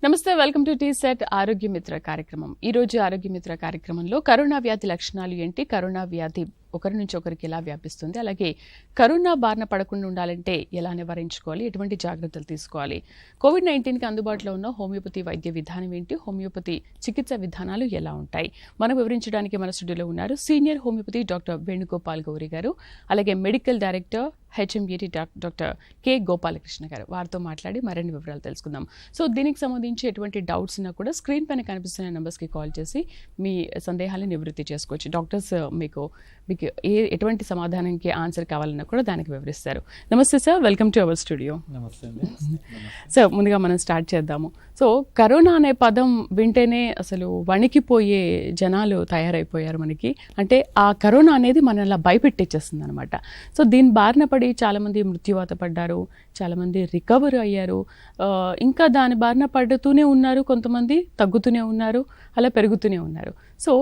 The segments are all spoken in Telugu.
నమస్తే, వెల్కమ్ టు టీ సెట్ ఆరోగ్య మిత్ర కార్యక్రమం. ఈ రోజు ఆరోగ్య మిత్ర కార్యక్రమంలో కరోనా వ్యాధి లక్షణాలు ఏంటి, కరోనా వ్యాధి ఒకరి నుంచి ఒకరికి ఎలా వ్యాపిస్తుంది, అలాగే కరోనా బారిన పడకుండా ఉండాలంటే ఎలా నివారించుకోవాలి, ఎటువంటి జాగ్రత్తలు తీసుకోవాలి, కోవిడ్-19కి అందుబాటులో ఉన్న హోమియోపతి వైద్య విధానం ఏంటి, హోమియోపతి చికిత్స విధానాలు ఎలా ఉంటాయి, మనం వివరించడానికి మన స్టూడియోలో ఉన్నారు senior homeopathy doctor Venugopal Gowri గారు, అలాగే medical director HMBT doctor K Gopalakrishna గారు. వారితో మాట్లాడి మరిన్ని వివరాలు తెలుసుకుందాం. సో దీనికి సంబంధించి ఎటువంటి డౌట్స్ ఉన్నా కూడా స్క్రీన్ పైన కనిపిస్తున్న నెంబర్స్కి కాల్ చేసి మీ సందేహాలను నివృత్తి చేసుకోవచ్చు. డాక్టర్స్ మీకు ఎటువంటి సమాధానానికి ఆన్సర్ కావాలన్నా కూడా దానికి వివరిస్తారు. నమస్తే sir, welcome to our studio. నమస్తే. సార్, ముందుగా మనం స్టార్ట్ చేద్దాము. సో కరోనా అనే పదం వింటేనే అసలు వణికిపోయే జనాలు తయారైపోయారు మనకి. అంటే ఆ కరోనా అనేది మనల్ని భయపెట్టించేస్తుంది అనమాట. సో దీని బారిన పడి చాలామంది మృత్యువాత పడ్డారు, చాలామంది రికవర్ అయ్యారు, ఇంకా దాని బారిన పడుతూనే ఉన్నారు, కొంతమంది తగ్గుతూనే ఉన్నారు, అలా పెరుగుతూనే ఉన్నారు. సో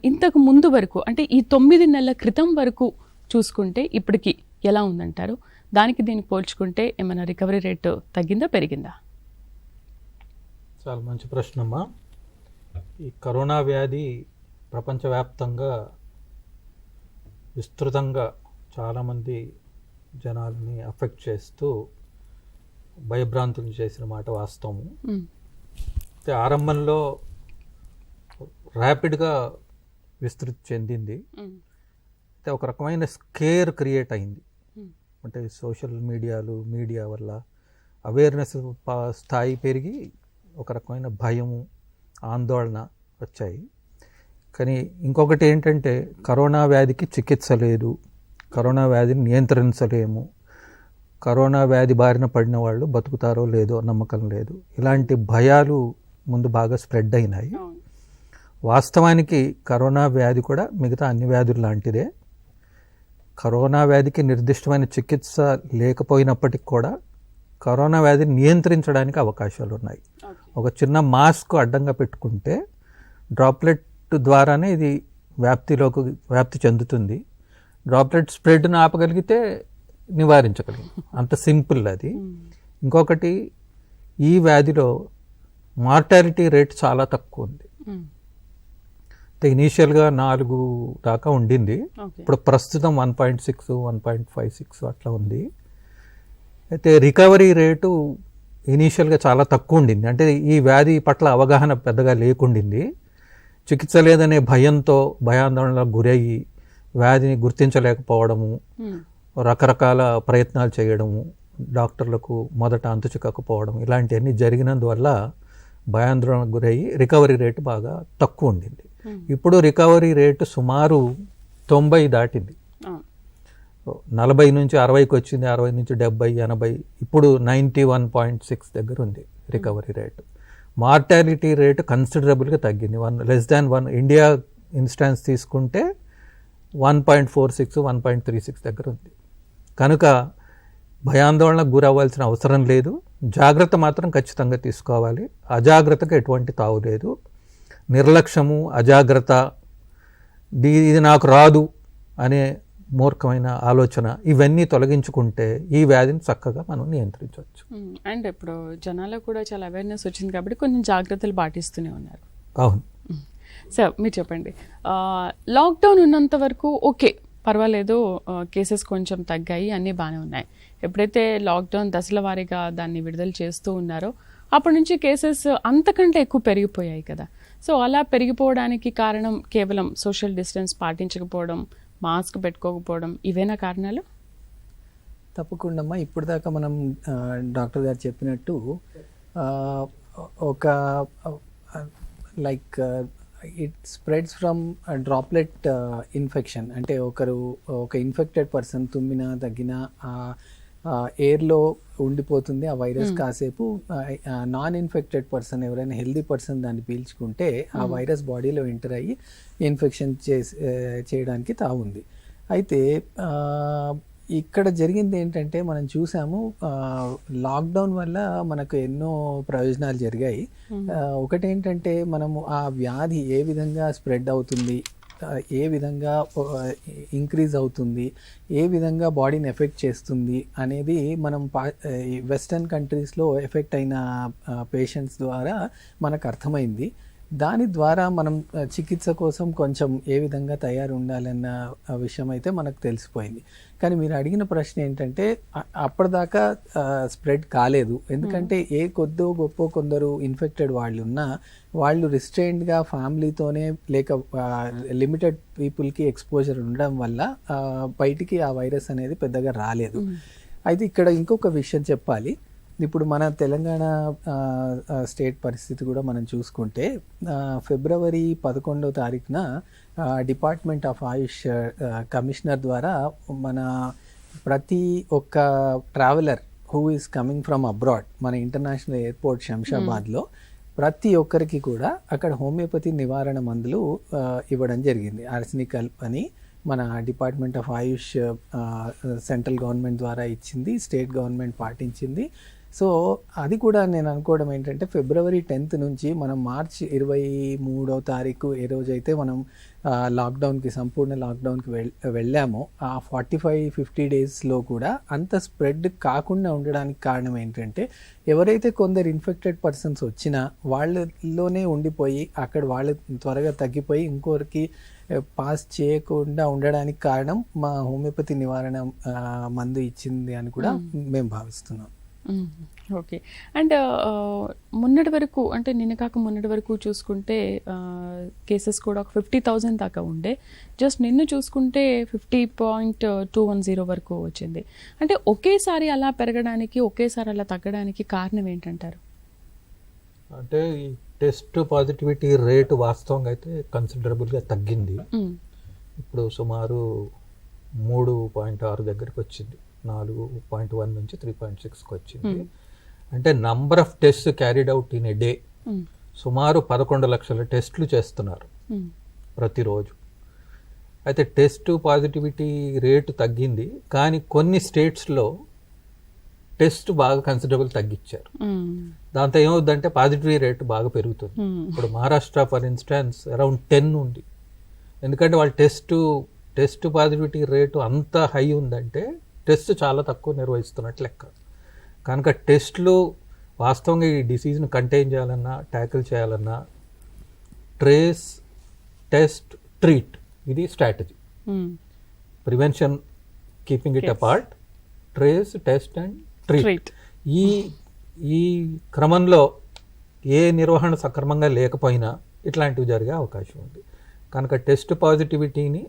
ఇంతకు ముందు వరకు అంటే ఈ 9 నెలల క్రితం వరకు చూసుకుంటే ఇప్పటికి ఎలా ఉందంటారు? దానికి దీనికి పోల్చుకుంటే ఏమైనా రికవరీ రేటు తగ్గిందా, పెరిగిందా? చాలా మంచి ప్రశ్న అమ్మా. ఈ కరోనా వ్యాధి ప్రపంచవ్యాప్తంగా విస్తృతంగా చాలామంది జనాల్ని అఫెక్ట్ చేస్తూ భయభ్రాంతులు చేసిన మాట వాస్తవము. అయితే ఆరంభంలో ర్యాపిడ్గా విస్తృతి చెందింది. అయితే ఒక రకమైన స్కేర్ క్రియేట్ అయింది. అంటే సోషల్ మీడియా వల్ల అవేర్నెస్ స్థాయి పెరిగి ఒక రకమైన భయము, ఆందోళన వచ్చాయి. కానీ ఇంకొకటి ఏంటంటే కరోనా వ్యాధికి చికిత్స లేదు, కరోనా వ్యాధిని నియంత్రించలేము, కరోనా వ్యాధి బారిన పడిన వాళ్ళు బతుకుతారో లేదో నమ్మకం లేదు, ఇలాంటి భయాలు ముందు బాగా స్ప్రెడ్ అయినాయి. వాస్తవానికి కరోనా వ్యాధి కూడా మిగతా అన్ని వ్యాధులు లాంటిదే. కరోనా వ్యాధికి నిర్దిష్టమైన చికిత్స లేకపోయినప్పటికీ కూడా కరోనా వ్యాధిని నియంత్రించడానికి అవకాశాలు ఉన్నాయి. ఒక చిన్న మాస్క్ అడ్డంగా పెట్టుకుంటే డ్రాప్లెట్ ద్వారానే ఇది వ్యాప్తి చెందుతుంది. డ్రాప్లెట్ స్ప్రెడ్ను ఆపగలిగితే నివారించగలిగి, అంత సింపుల్ అది. ఇంకొకటి, ఈ వ్యాధిలో మార్టాలిటీ రేట్ చాలా తక్కువ ఉంది. ఇనీషియల్గా 4 దాకా ఉండింది, ఇప్పుడు ప్రస్తుతం 1.6, 1.56 అట్లా ఉంది. అయితే రికవరీ రేటు ఇనీషియల్గా చాలా తక్కువ ఉండింది. అంటే ఈ వ్యాధి పట్ల అవగాహన పెద్దగా లేకుండింది. చికిత్స లేదనే భయంతో భయాందోళనలకు గురయ్యి వ్యాధిని గుర్తించలేకపోవడము, రకరకాల ప్రయత్నాలు చేయడము, డాక్టర్లకు మొదట అంతు చిక్కకపోవడం, ఇలాంటివన్నీ జరిగినందువల్ల భయాందోళనకు గురయ్యి రికవరీ రేటు బాగా తక్కువ ఉండింది. ఇప్పుడు రికవరీ రేటు సుమారు 90 దాటింది. 40 నుంచి 60కి వచ్చింది, 60 నుంచి 70, 80, ఇప్పుడు 91.6 దగ్గర ఉంది రికవరీ రేటు. మార్టాలిటీ రేటు కన్సిడరబుల్గా తగ్గింది. <1 ఇండియా ఇన్స్టాన్స్ తీసుకుంటే 1.46, 1.36 దగ్గర ఉంది. కనుక భయాందోళనకు గురవ్వాల్సిన అవసరం లేదు. జాగ్రత్త మాత్రం ఖచ్చితంగా తీసుకోవాలి. అజాగ్రత్తగా ఎటువంటి తావు లేదు. నిర్లక్ష్యము, అజాగ్రత్త, ఇది నాకు రాదు అనే మూర్ఖమైన ఆలోచన, ఇవన్నీ తొలగించుకుంటే ఈ వ్యాధిని చక్కగా మనం నియంత్రించవచ్చు. అండ్ ఇప్పుడు జనాలకు కూడా చాలా అవేర్నెస్ వచ్చింది కాబట్టి కొంచెం జాగ్రత్తలు పాటిస్తూనే ఉన్నారు. అవును సార్, మీరు చెప్పండి, లాక్డౌన్ ఉన్నంత వరకు ఓకే, పర్వాలేదు, కేసెస్ కొంచెం తగ్గాయి, అన్నీ బాగానే ఉన్నాయి. ఎప్పుడైతే లాక్డౌన్ దశల వారీగా దాన్ని విడుదల చేస్తూ ఉన్నారో అప్పటి నుంచి కేసెస్ అంతకంటే ఎక్కువ పెరిగిపోయాయి కదా. సో అలా పెరిగిపోవడానికి కారణం కేవలం సోషల్ డిస్టెన్స్ పాటించకపోవడం, మాస్క్ పెట్టుకోకపోవడం, ఇవేనా కారణాలు? తప్పకుండా అమ్మా. ఇప్పుడు దాకా మనం డాక్టర్ గారు చెప్పినట్టు ఒక it spreads from droplet infection. అంటే ఒక ఇన్ఫెక్టెడ్ పర్సన్ తుమ్మినా తగ్గినా ఎయిర్లో ఉండిపోతుంది ఆ వైరస్. కాసేపు నాన్ ఇన్ఫెక్టెడ్ పర్సన్, ఎవరైనా హెల్దీ పర్సన్ దాన్ని పీల్చుకుంటే ఆ వైరస్ బాడీలో ఎంటర్ అయ్యి ఇన్ఫెక్షన్ చేయడానికి తావుంది. అయితే ఇక్కడ జరిగింది ఏంటంటే, మనం చూసాము లాక్డౌన్ వల్ల మనకు ఎన్నో ప్రయోజనాలు జరిగాయి. ఒకటేంటంటే, మనము ఆ వ్యాధి ఏ విధంగా స్ప్రెడ్ అవుతుంది, ఏ విధంగా ఇంక్రీజ్ అవుతుంది, ఏ విధంగా బాడీని ఎఫెక్ట్ చేస్తుంది అనేది మనం వెస్టర్న్ కంట్రీస్లో ఎఫెక్ట్ అయిన పేషెంట్స్ ద్వారా మనకు అర్థమైంది. దాని ద్వారా మనం చికిత్స కోసం కొంచెం ఏ విధంగా తయారు ఉండాలన్న విషయం అయితే మనకు తెలిసిపోయింది. కానీ మీరు అడిగిన ప్రశ్న ఏంటంటే అప్పటిదాకా స్ప్రెడ్ కాలేదు. ఎందుకంటే ఏ కొద్దో గొప్ప కొందరు ఇన్ఫెక్టెడ్ వాళ్ళు ఉన్నా వాళ్ళు రిస్ట్రెయిన్డ్గా ఫ్యామిలీతోనే లేక లిమిటెడ్ పీపుల్కి ఎక్స్పోజర్ ఉండడం వల్ల బయటికి ఆ వైరస్ అనేది పెద్దగా రాలేదు. అయితే ఇక్కడ ఇంకొక విషయం చెప్పాలి. ఇప్పుడు మన తెలంగాణ స్టేట్ పరిస్థితి కూడా మనం చూసుకుంటే ఫిబ్రవరి 11వ తారీఖున డిపార్ట్మెంట్ ఆఫ్ ఆయుష్ కమిషనర్ ద్వారా మన ప్రతి ఒక్క traveller who is coming from abroad మన ఇంటర్నేషనల్ ఎయిర్పోర్ట్ శంషాబాద్లో ప్రతి ఒక్కరికి కూడా అక్కడ హోమియోపతి నివారణ మందులు ఇవ్వడం జరిగింది. ఆర్సెనికల్ అని మన department of Ayush central government ద్వారా ఇచ్చింది, స్టేట్ గవర్నమెంట్ పాటించింది. సో అది కూడా నేను అనుకోవడం ఏంటంటే ఫిబ్రవరి 10th నుంచి మనం మార్చి 23వ తారీఖు ఏ రోజైతే మనం లాక్డౌన్కి సంపూర్ణ లాక్డౌన్కి వెళ్ళామో ఆ 45-50 డేస్లో కూడా అంత స్ప్రెడ్ కాకుండా ఉండడానికి కారణం ఏంటంటే ఎవరైతే కొందరు ఇన్ఫెక్టెడ్ పర్సన్స్ వచ్చినా వాళ్ళలోనే ఉండిపోయి అక్కడ వాళ్ళు త్వరగా తగ్గిపోయి ఇంకొకరికి పాస్ చేయకుండా ఉండడానికి కారణం మా హోమియోపతి నివారణ మందు ఇచ్చింది అని కూడా మేము భావిస్తున్నాం. ఓకే. అండ్ మొన్నటి వరకు అంటే నిన్న కాక మొన్నటి వరకు చూసుకుంటే కేసెస్ కూడా ఒక 50,000 దాకా ఉండే. జస్ట్ నిన్ను చూసుకుంటే 50.210 వరకు వచ్చింది. అంటే ఒకేసారి అలా పెరగడానికి ఒకేసారి అలా తగ్గడానికి కారణం ఏంటంటారు? అంటే ఈ టెస్ట్ పాజిటివిటీ రేటు వాస్తవంగా అయితే కన్సిడరబుల్గా తగ్గింది. ఇప్పుడు సుమారు 3.6 దగ్గరికి వచ్చింది. 4.1 నుంచి 3.6కి వచ్చింది. అంటే number of test carried out in a day సుమారు 11 లక్షల టెస్టులు చేస్తున్నారు ప్రతిరోజు. అయితే టెస్ట్ పాజిటివిటీ రేటు తగ్గింది, కానీ కొన్ని స్టేట్స్లో టెస్ట్ బాగా కన్సిడరబుల్ తగ్గించారు. దాంతో ఏమవుతుందంటే పాజిటివిటీ రేటు బాగా పెరుగుతుంది. ఇప్పుడు మహారాష్ట్ర ఫర్ ఇన్స్టాన్స్ అరౌండ్ 10 ఉంది. ఎందుకంటే వాళ్ళు టెస్ట్ పాజిటివిటీ రేటు అంత హై ఉందంటే టెస్ట్ చాలా తక్కువ నిర్వహిస్తున్నట్లు లెక్క. కనుక టెస్ట్లు వాస్తవంగా ఈ డిసీజ్ని కంటైన్ చేయాలన్నా ట్యాకిల్ చేయాలన్నా ట్రేస్, టెస్ట్, ట్రీట్ ఇది strategy. Prevention keeping it apart, trace, test and treat. ఈ క్రమంలో ఏ నిర్వహణ సక్రమంగా లేకపోయినా ఇట్లాంటివి జరిగే అవకాశం ఉంది. కనుక టెస్ట్ పాజిటివిటీని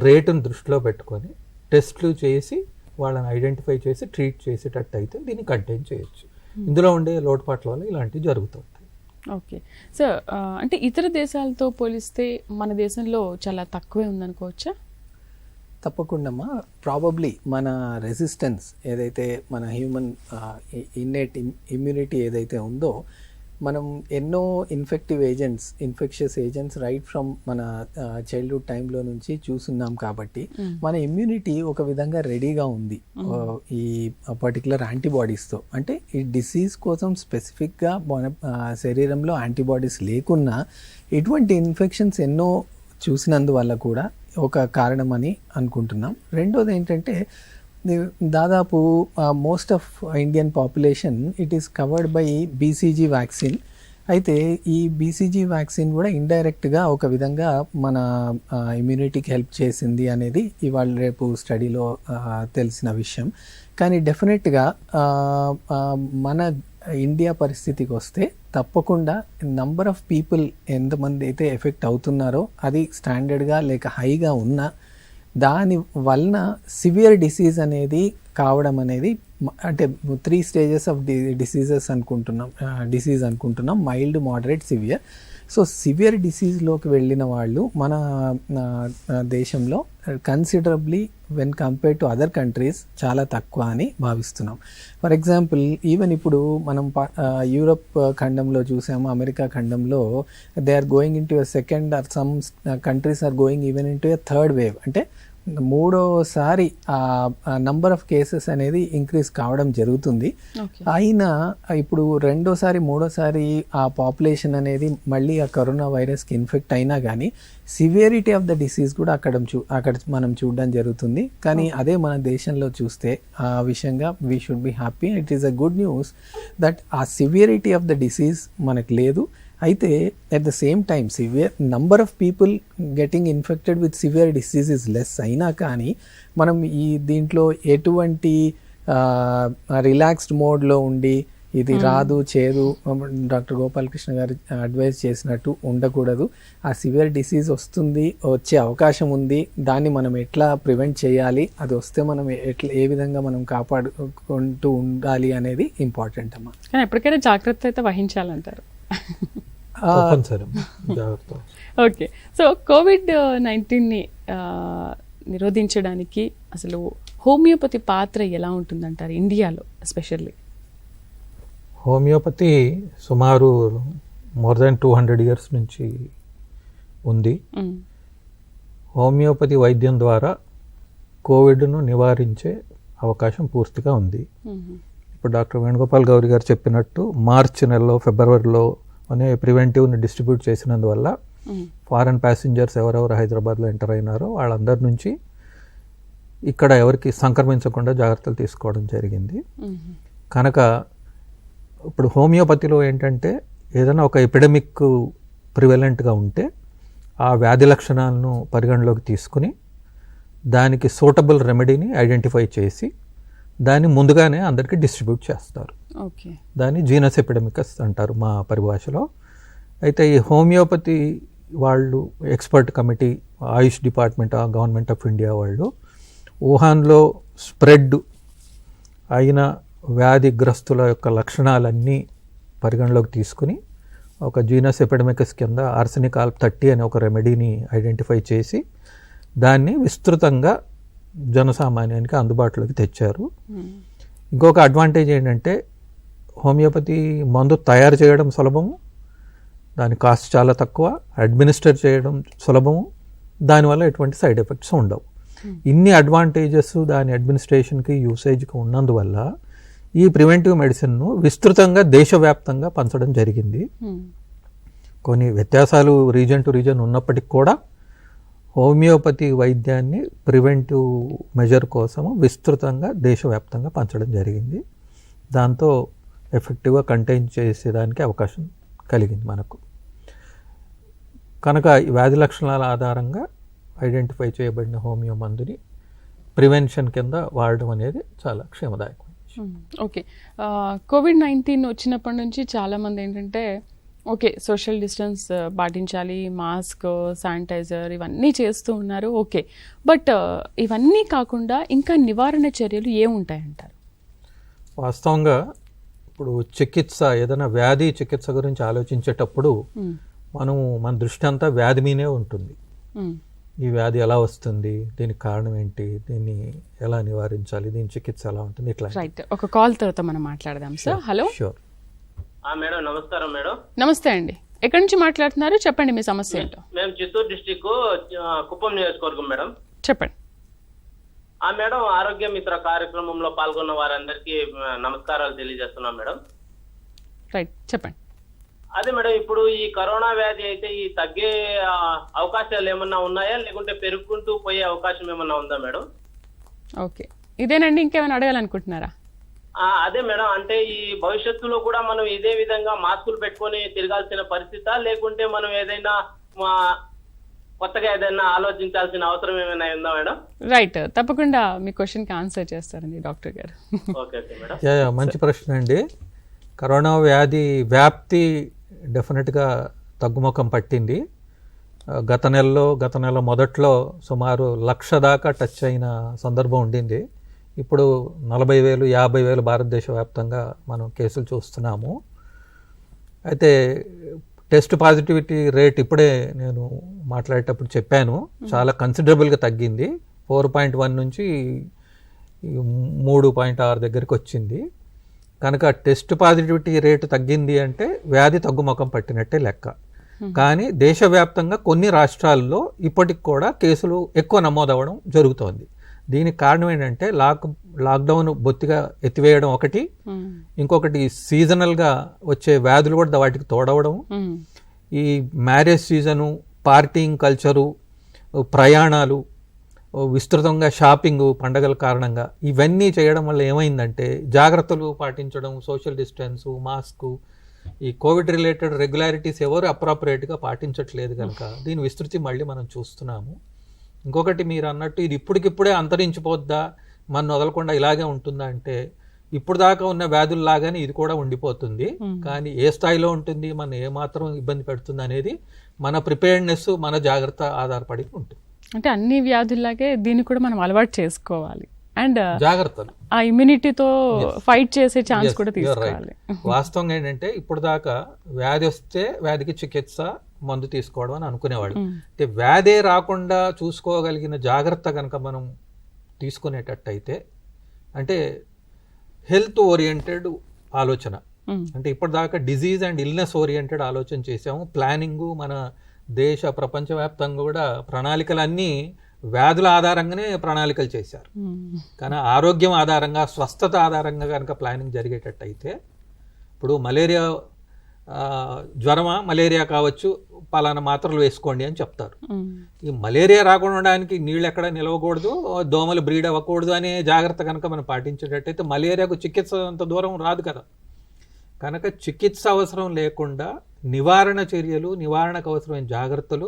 రేటును దృష్టిలో పెట్టుకొని టెస్ట్లు చేసి వాళ్ళని ఐడెంటిఫై చేసి ట్రీట్ చేసేటట్టు అయితే దీన్ని కంటైన్ చేయొచ్చు. ఇందులో ఉండే లోటుపాట్ల వల్ల ఇలాంటివి జరుగుతుంటాయి. ఓకే. సో అంటే ఇతర దేశాలతో పోలిస్తే మన దేశంలో చాలా తక్కువే ఉందనుకోవచ్చా? తప్పకుండా ప్రాబబ్లీ మన రెసిస్టెన్స్ ఏదైతే మన హ్యూమన్ ఇన్నేట్ ఇమ్యూనిటీ ఏదైతే ఉందో మనం ఎన్నో ఇన్ఫెక్షియస్ ఏజెంట్స్ రైట్ ఫ్రమ్ మన చైల్డ్హుడ్ టైంలో నుంచి చూస్తున్నాం కాబట్టి మన ఇమ్యూనిటీ ఒక విధంగా రెడీగా ఉంది ఈ పర్టికులర్ యాంటీబాడీస్తో. అంటే ఈ డిసీజ్ కోసం స్పెసిఫిక్గా మన శరీరంలో యాంటీబాడీస్ లేకున్నా ఇటువంటి ఇన్ఫెక్షన్స్ ఎన్నో చూసినందువల్ల కూడా ఒక కారణమని అనుకుంటున్నాం. రెండోది ఏంటంటే దాదాపు most of Indian population it is covered by BCG vaccine. అయితే ఈ BCG వ్యాక్సిన్ కూడా ఇండైరెక్ట్గా ఒక విధంగా మన ఇమ్యూనిటీకి హెల్ప్ చేసింది అనేది ఇవాళ రేపు స్టడీలో తెలిసిన విషయం. కానీ డెఫినెట్గా మన ఇండియా పరిస్థితికి వస్తే తప్పకుండా నంబర్ ఆఫ్ పీపుల్ ఎంతమంది అయితే ఎఫెక్ట్ అవుతున్నారో అది స్టాండర్డ్గా లేక హైగా ఉన్నా దాని వలన సివియర్ డిసీజ్ అనేది కావడం అనేది అంటే 3 స్టేజెస్ ఆఫ్ డిసీజ్ అనుకుంటున్నాం, mild, moderate, severe. So severe డిసీజ్లోకి వెళ్ళిన వాళ్ళు మన దేశంలో considerably when compare to other countries చాలా తక్కువ అని భావిస్తున్నాం. ఫర్ ఎగ్జాంపుల్ ఈవెన్ ఇప్పుడు మనం యూరప్ ఖండంలో చూసాము, అమెరికా ఖండంలో they are going into a second or some countries are going even into a third wave. అంటే మూడోసారి నంబర్ ఆఫ్ కేసెస్ అనేది ఇంక్రీజ్ కావడం జరుగుతుంది. అయినా ఇప్పుడు రెండోసారి మూడోసారి ఆ పాపులేషన్ అనేది మళ్ళీ ఆ కరోనా వైరస్కి ఇన్ఫెక్ట్ అయినా కానీ సివియరిటీ ఆఫ్ ద డిసీజ్ కూడా అక్కడ మనం చూడడం జరుగుతుంది. కానీ అదే మన దేశంలో చూస్తే ఆ విషయంగా we should be happy. It is a good news that ఆ సివియరిటీ ఆఫ్ ద డిసీజ్ మనకు లేదు. అయితే at the same time number of people getting infected with severe disease is less అయినా కానీ మనం దీంట్లో ఎటువంటి రిలాక్స్డ్ మోడ్లో ఉండి ఇది రాదు చేదు డాక్టర్ గోపాలకృష్ణ గారు అడ్వైజ్ చేసినట్టు ఉండకూడదు. ఆ సివియర్ డిసీజ్ వచ్చే అవకాశం ఉంది. దాన్ని మనం ఎట్లా ప్రివెంట్ చేయాలి, అది వస్తే మనం ఏ విధంగా మనం కాపాడుకుంటూ ఉండాలి అనేది ఇంపార్టెంట్ అమ్మా. కానీ ఎప్పటికైనా జాగ్రత్త అయితే వహించాలంటారు. ఓకే, సో COVID-19ని నిరోధించడానికి అసలు హోమియోపతి పాత్ర ఎలా ఉంటుందంటారు ఇండియాలో ఎస్పెషల్లీ? హోమియోపతి సుమారు మోర్ దాన్ 200 years నుంచి ఉంది. హోమియోపతి వైద్యం ద్వారా కోవిడ్ను నివారించే అవకాశం పూర్తిగా ఉంది. ఇప్పుడు డాక్టర్ వేణుగోపాల్ గౌరి గారు చెప్పినట్టు మార్చి నెలలో ఫిబ్రవరిలో అనే ప్రివెంటివ్ని డిస్ట్రిబ్యూట్ చేసినందువల్ల ఫారెన్ ప్యాసింజర్స్ ఎవరెవరు హైదరాబాద్లో ఎంటర్ అయినారో వాళ్ళందరి నుంచి ఇక్కడ ఎవరికి సంక్రమించకుండా జాగ్రత్తలు తీసుకోవడం జరిగింది. కనుక ఇప్పుడు హోమియోపతిలో ఏంటంటే ఏదైనా ఒక ఎపిడమిక్ ప్రివెలెంట్గా ఉంటే ఆ వ్యాధి లక్షణాలను పరిగణలోకి తీసుకుని దానికి సూటబుల్ రెమెడీని ఐడెంటిఫై చేసి దాన్ని ముందుగానే అందరికీ డిస్ట్రిబ్యూట్ చేస్తారు. దాన్ని జీనస్ ఎపిడమికస్ అంటారు మా పరిభాషలో. అయితే ఈ హోమియోపతి వాళ్ళు expert committee, Ayush department, government of India వాళ్ళు వుహాన్లో స్ప్రెడ్ అయిన వ్యాధిగ్రస్తుల యొక్క లక్షణాలన్నీ పరిగణలోకి తీసుకుని ఒక జీనస్ ఎపిడమికస్ కింద ఆర్సెనిక్ ఆల్ప్-30 అనే ఒక రెమెడీని ఐడెంటిఫై చేసి దాన్ని విస్తృతంగా జనసామాన్యానికి అందుబాటులోకి తెచ్చారు. ఇంకొక అడ్వాంటేజ్ ఏంటంటే హోమియోపతి మందు తయారు చేయడం సులభము, దాని కాస్ట్ చాలా తక్కువ, అడ్మినిస్టర్ చేయడం సులభము, దానివల్ల ఎటువంటి సైడ్ ఎఫెక్ట్స్ ఉండవు. ఇన్ని అడ్వాంటేజెస్ దాని అడ్మినిస్ట్రేషన్కి యూసేజ్కి ఉన్నందువల్ల ఈ ప్రివెంటివ్ మెడిసిన్ను విస్తృతంగా దేశవ్యాప్తంగా పంచడం జరిగింది. కొన్ని వ్యత్యాసాలు రీజన్ టు రీజన్ ఉన్నప్పటికీ కూడా హోమియోపతి వైద్యాన్ని ప్రివెంటివ్ మెజర్ కోసము విస్తృతంగా దేశవ్యాప్తంగా పంచడం జరిగింది. దాంతో ఎఫెక్టివ్గా కంటైన్ చేసేదానికి అవకాశం కలిగింది మనకు. కనుక ఈ వ్యాధి లక్షణాల ఆధారంగా ఐడెంటిఫై చేయబడిన హోమియో మందుని ప్రివెన్షన్ కింద వాడడం అనేది చాలా క్షేమదాయకం. ఓకే, COVID-19 వచ్చినప్పటి నుంచి చాలామంది ఏంటంటే ఓకే సోషల్ డిస్టెన్స్ పాటించాలి, మాస్క్, శానిటైజర్ ఇవన్నీ చేస్తూ ఉన్నారు. ఓకే, బట్ ఇవన్నీ కాకుండా ఇంకా నివారణ చర్యలు ఏముంటాయంటారు? వాస్తవంగా ఇప్పుడు ఏదైనా వ్యాధి చికిత్స గురించి ఆలోచించేటప్పుడు మన దృష్టి అంతా వ్యాధి మీదే ఉంటుంది. ఈ వ్యాధి ఎలా వస్తుంది, దీనికి కారణం ఏంటి, దీన్ని ఎలా నివారించాలి, దీని చికిత్స ఎలా ఉంటుంది, ఇట్లా. రైట్, ఒక కాల్ తర్వాత మనం మాట్లాడదాం సార్. హలో. షూర్ మేడం, నమస్కారం మేడం. నమస్తే అండి, ఎక్కడి నుంచి మాట్లాడుతున్నారు, చెప్పండి మీ సమస్య ఏంటో. మేము చిత్తూరు డిస్ట్రిక్ట్ కుప్పం నియోజకవర్గం మేడం. చెప్పండి. మేడం, ఆరోగ్య మిత్ర కార్యక్రమంలో పాల్గొన్న వారందరికీ నమస్కారాలు తెలియజేస్తున్నాం మేడం. రైట్, చెప్పండి. అదే మేడం, ఇప్పుడు ఈ కరోనా వ్యాధి అయితే ఈ తగ్గే అవకాశాలు ఏమన్నా ఉన్నాయా, లేకుంటే పెరుగుకుంటూ పోయే అవకాశం ఏమన్నా ఉందా మేడం? ఓకే, ఇదేనండి, ఇంకేమైనా అడగాలనుకుంటున్నారా? అదే మేడం, అంటే ఈ భవిష్యత్తులో కూడా మనం ఇదే విధంగా మాస్కులు పెట్టుకొని తిరగాల్సిన పరిస్థితా, లేకుంటే మనం ఏదైనా కొత్తగా ఏదైనా ఆలోచించాల్సిన అవసరం ఏమైనా ఉందా మేడం? రైట్, తప్పకుండా మీ క్వశ్చన్కి ఆన్సర్ చేస్తారండి డాక్టర్ గారు. Okay madam. మంచి ప్రశ్న అండి. కరోనా వ్యాధి వ్యాప్తి డెఫినెట్గా తగ్గుముఖం పట్టింది. గత నెల మొదట్లో సుమారు 1,00,000 దాకా టచ్ అయిన సందర్భం ఉండింది. ఇప్పుడు 40,000, 50,000 భారతదేశ వ్యాప్తంగా మనం కేసులు చూస్తున్నాము. అయితే టెస్ట్ పాజిటివిటీ రేట్ ఇప్పుడే నేను మాట్లాడేటప్పుడు చెప్పాను, చాలా కన్సిడరబుల్గా తగ్గింది. 4.1 నుంచి 3.6 దగ్గరికి వచ్చింది. కనుక టెస్ట్ పాజిటివిటీ రేటు తగ్గింది అంటే వ్యాధి తగ్గుముఖం పట్టినట్టే లెక్క. కానీ దేశవ్యాప్తంగా కొన్ని రాష్ట్రాల్లో ఇప్పటికి కూడా కేసులు ఎక్కువ నమోదవ్వడం జరుగుతోంది. దీనికి కారణం ఏంటంటే లాక్డౌన్ బొత్తిగా ఎత్తివేయడం ఒకటి, ఇంకొకటి సీజనల్గా వచ్చే వ్యాధులు కూడా వాటికి తోడవడం, ఈ మ్యారేజ్ సీజను, పార్టీయింగ్ కల్చరు, ప్రయాణాలు, విస్తృతంగా షాపింగ్ పండగల కారణంగా ఇవన్నీ చేయడం వల్ల ఏమైందంటే జాగ్రత్తలు పాటించడం, సోషల్ డిస్టెన్సు, మాస్కు, ఈ కోవిడ్ రిలేటెడ్ రెగ్యులారిటీస్ ఎవరు అప్రాపరియేట్గా పాటించట్లేదు కనుక దీని విస్తృతి మళ్ళీ మనం చూస్తున్నాము. ఇంకొకటి మీరు అన్నట్టు ఇది ఇప్పటికిప్పుడే అంతరించిపోద్దా, మన వదలకుండా ఇలాగే ఉంటుందా అంటే ఇప్పుడు దాకా ఉన్న వ్యాధుల్లాగానే ఇది కూడా ఉండిపోతుంది. కానీ ఏ స్థాయిలో ఉంటుంది, మన ఏమాత్రం ఇబ్బంది పెడుతుంది అనేది మన ప్రిపేర్డ్నెస్, మన జాగ్రత్త ఆధారపడి ఉంటుంది. అంటే అన్ని వ్యాధుల్లాగే దీన్ని కూడా మనం అలవాటు చేసుకోవాలి అండ్ జాగ్రత్తలు ఆ ఇమ్యూనిటీతో ఫైట్ చేసే ఛాన్స్ కూడా తీసుకోవాలి. వాస్తవంగా ఏంటంటే ఇప్పుడు దాకా వ్యాధి వస్తే వ్యాధికి చికిత్స, మందు తీసుకోవడం అని అనుకునేవాడు. అంటే వ్యాధే రాకుండా చూసుకోగలిగిన జాగ్రత్త కనుక మనం తీసుకునేటట్టయితే, అంటే హెల్త్ ఓరియంటెడ్ ఆలోచన, అంటే ఇప్పటిదాకా డిజీజ్ అండ్ ఇల్నెస్ ఓరియంటెడ్ ఆలోచన చేసాము. ప్లానింగ్ మన దేశ ప్రపంచవ్యాప్తంగా కూడా ప్రణాళికలన్నీ వ్యాధుల ఆధారంగానే ప్రణాళికలు చేశారు. కానీ ఆరోగ్యం ఆధారంగా, స్వస్థత ఆధారంగా కనుక ప్లానింగ్ జరిగేటట్టయితే, ఇప్పుడు మలేరియా జ్వరమా, మలేరియా కావచ్చు, పలానా మాత్రలు వేసుకోండి అని చెప్తారు. ఈ మలేరియా రాకుండా ఉండడానికి నీళ్ళు ఎక్కడ నిలవకూడదు, దోమలు బ్రీడ్ అవ్వకూడదు అనే జాగ్రత్త కనుక మనం పాటించేటట్టయితే మలేరియాకు చికిత్స అంత దూరం రాదు కదా. కనుక చికిత్స అవసరం లేకుండా నివారణ చర్యలు, నివారణకు అవసరమైన జాగ్రత్తలు,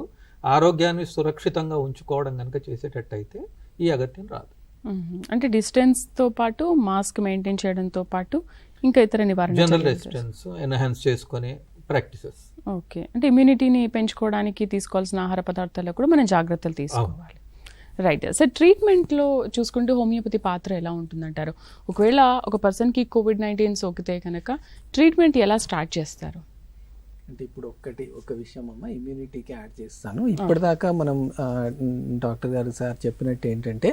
ఆరోగ్యాన్ని సురక్షితంగా ఉంచుకోవడం కనుక చేసేటట్టయితే ఈ అగత్యం రాదు. అంటే డిస్టెన్స్తో పాటు మాస్క్ మెయింటైన్ చేయడంతో పాటు ఇంకా ఇతర నివారణ, జనరల్ రెసిస్టెన్స్ ఎన్హాన్స్ చేసుకునే ప్రాక్టీసెస్. ఓకే, అంటే ఇమ్యూనిటీని పెంచుకోవడానికి తీసుకోవాల్సిన ఆహార పదార్థాల్లో కూడా మనం జాగ్రత్తలు తీసుకోవాలి. రైట్ సార్, ట్రీట్మెంట్లో చూసుకుంటే హోమియోపతి పాత్ర ఎలా ఉంటుందంటారు? ఒకవేళ ఒక పర్సన్కి కోవిడ్-19 సోకితే కనుక ట్రీట్మెంట్ ఎలా స్టార్ట్ చేస్తారు? అంటే ఇప్పుడు ఒక విషయం అమ్మ, ఇమ్యూనిటీకి యాడ్ చేస్తాను. ఇప్పటిదాకా మనం డాక్టర్ గారు సార్ చెప్పినట్టు ఏంటంటే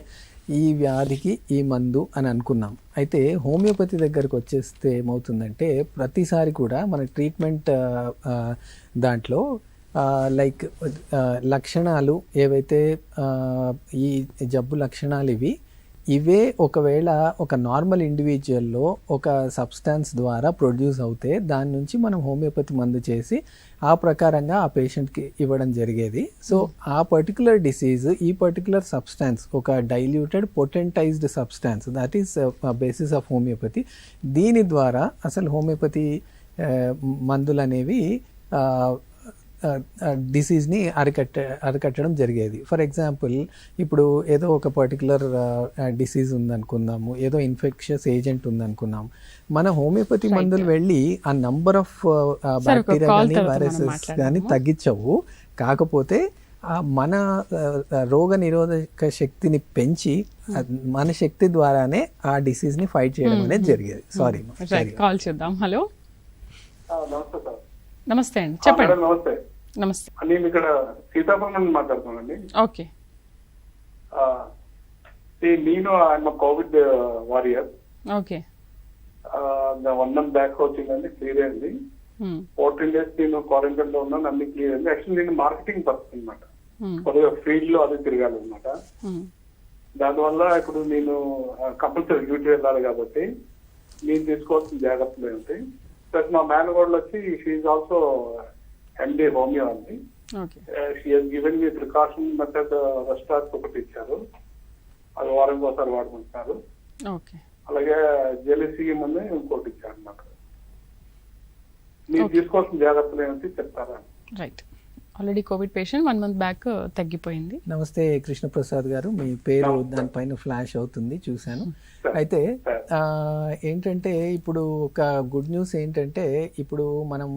ఈ వ్యాధికి ఈ మందు అని అనుకున్నాం. అయితే హోమియోపతి దగ్గరకు వచ్చేస్తే ఏమవుతుందంటే ప్రతిసారి కూడా మన ట్రీట్మెంట్ దాంట్లో లైక్ లక్షణాలు ఏవైతే ఈ జబ్బు లక్షణాలు ఇవే ఒకవేళ ఒక నార్మల్ ఇండివిజువల్లో ఒక సబ్స్టాన్స్ ద్వారా ప్రొడ్యూస్ అవుతే దాని నుంచి మనం హోమియోపతి మందు చేసి ఆ ప్రకారంగా ఆ పేషెంట్కి ఇవ్వడం జరిగేది. సో ఆ పర్టికులర్ డిసీజ్, ఈ పర్టికులర్ సబ్స్టాన్స్ ఒక diluted potentised substance, that is basis of homeopathy. దీని ద్వారా అసలు హోమియోపతి మందులు అనేవి డిసీజ్ని అరికట్టడం జరిగేది. ఫర్ ఎగ్జాంపుల్ ఇప్పుడు ఏదో ఒక పర్టికులర్ డిసీజ్ ఉందనుకుందాము, ఏదో ఇన్ఫెక్షస్ ఏజెంట్ ఉందనుకున్నాము, మన హోమియోపతి మందులు వెళ్ళి ఆ నంబర్ ఆఫ్ బ్యాక్టీరియా కానీ వైరసెస్ కానీ తగ్గించవు. కాకపోతే మన రోగ నిరోధక శక్తిని పెంచి మన శక్తి ద్వారానే ఆ డిసీజ్ని ఫైట్ చేయడం అనేది జరిగేది. సారీ, కాల్ చేద్దాం. హలో, నమస్తే సార్. నమస్తే అండి, చెప్పండి. నమస్తే. నమస్తే, నేను ఇక్కడ సీతాపురం నుండి మాట్లాడుతున్నానండి. ఓకే. నేను I'm Covid warrior. Okay, 1 month back వచ్చిందండి, క్లియర్ అయింది. 14 days నేను క్వారంటైన్ లో ఉన్నాను, అన్ని క్లియర్ అయింది. యాక్చువల్లీ నేను మార్కెటింగ్ పర్సన్ అనమాట, కొద్దిగా ఫీల్డ్ లో అది తిరగాలన్నమాట. దానివల్ల ఇప్పుడు నేను కంపల్సరీ డ్యూటీ వెళ్ళాలి కాబట్టి నేను తీసుకోవాల్సిన జాగ్రత్తలు ఏంటి. ప్లస్ మా మేనగోడలు వచ్చి షీఈ్ ఆల్సో MD హోమియో అండి. She has given me precaution method restores ఒకటి ఇచ్చారు, అది వారానికి ఒకసారి వాడుకుంటున్నారు. అలాగే జెలిసి మంది ఇంకోటి ఇచ్చారు అన్నమాట. మీరు తీసుకోవాల్సిన జాగ్రత్తలు ఏమిటి చెప్తారా? Right, already Covid patient 1 month back తగ్గిపోయింది. నమస్తే కృష్ణప్రసాద్ గారు, మీ పేరు దానిపైన ఫ్లాష్ అవుతుంది, చూశాను. అయితే ఏంటంటే ఇప్పుడు ఒక గుడ్ న్యూస్ ఏంటంటే ఇప్పుడు మనం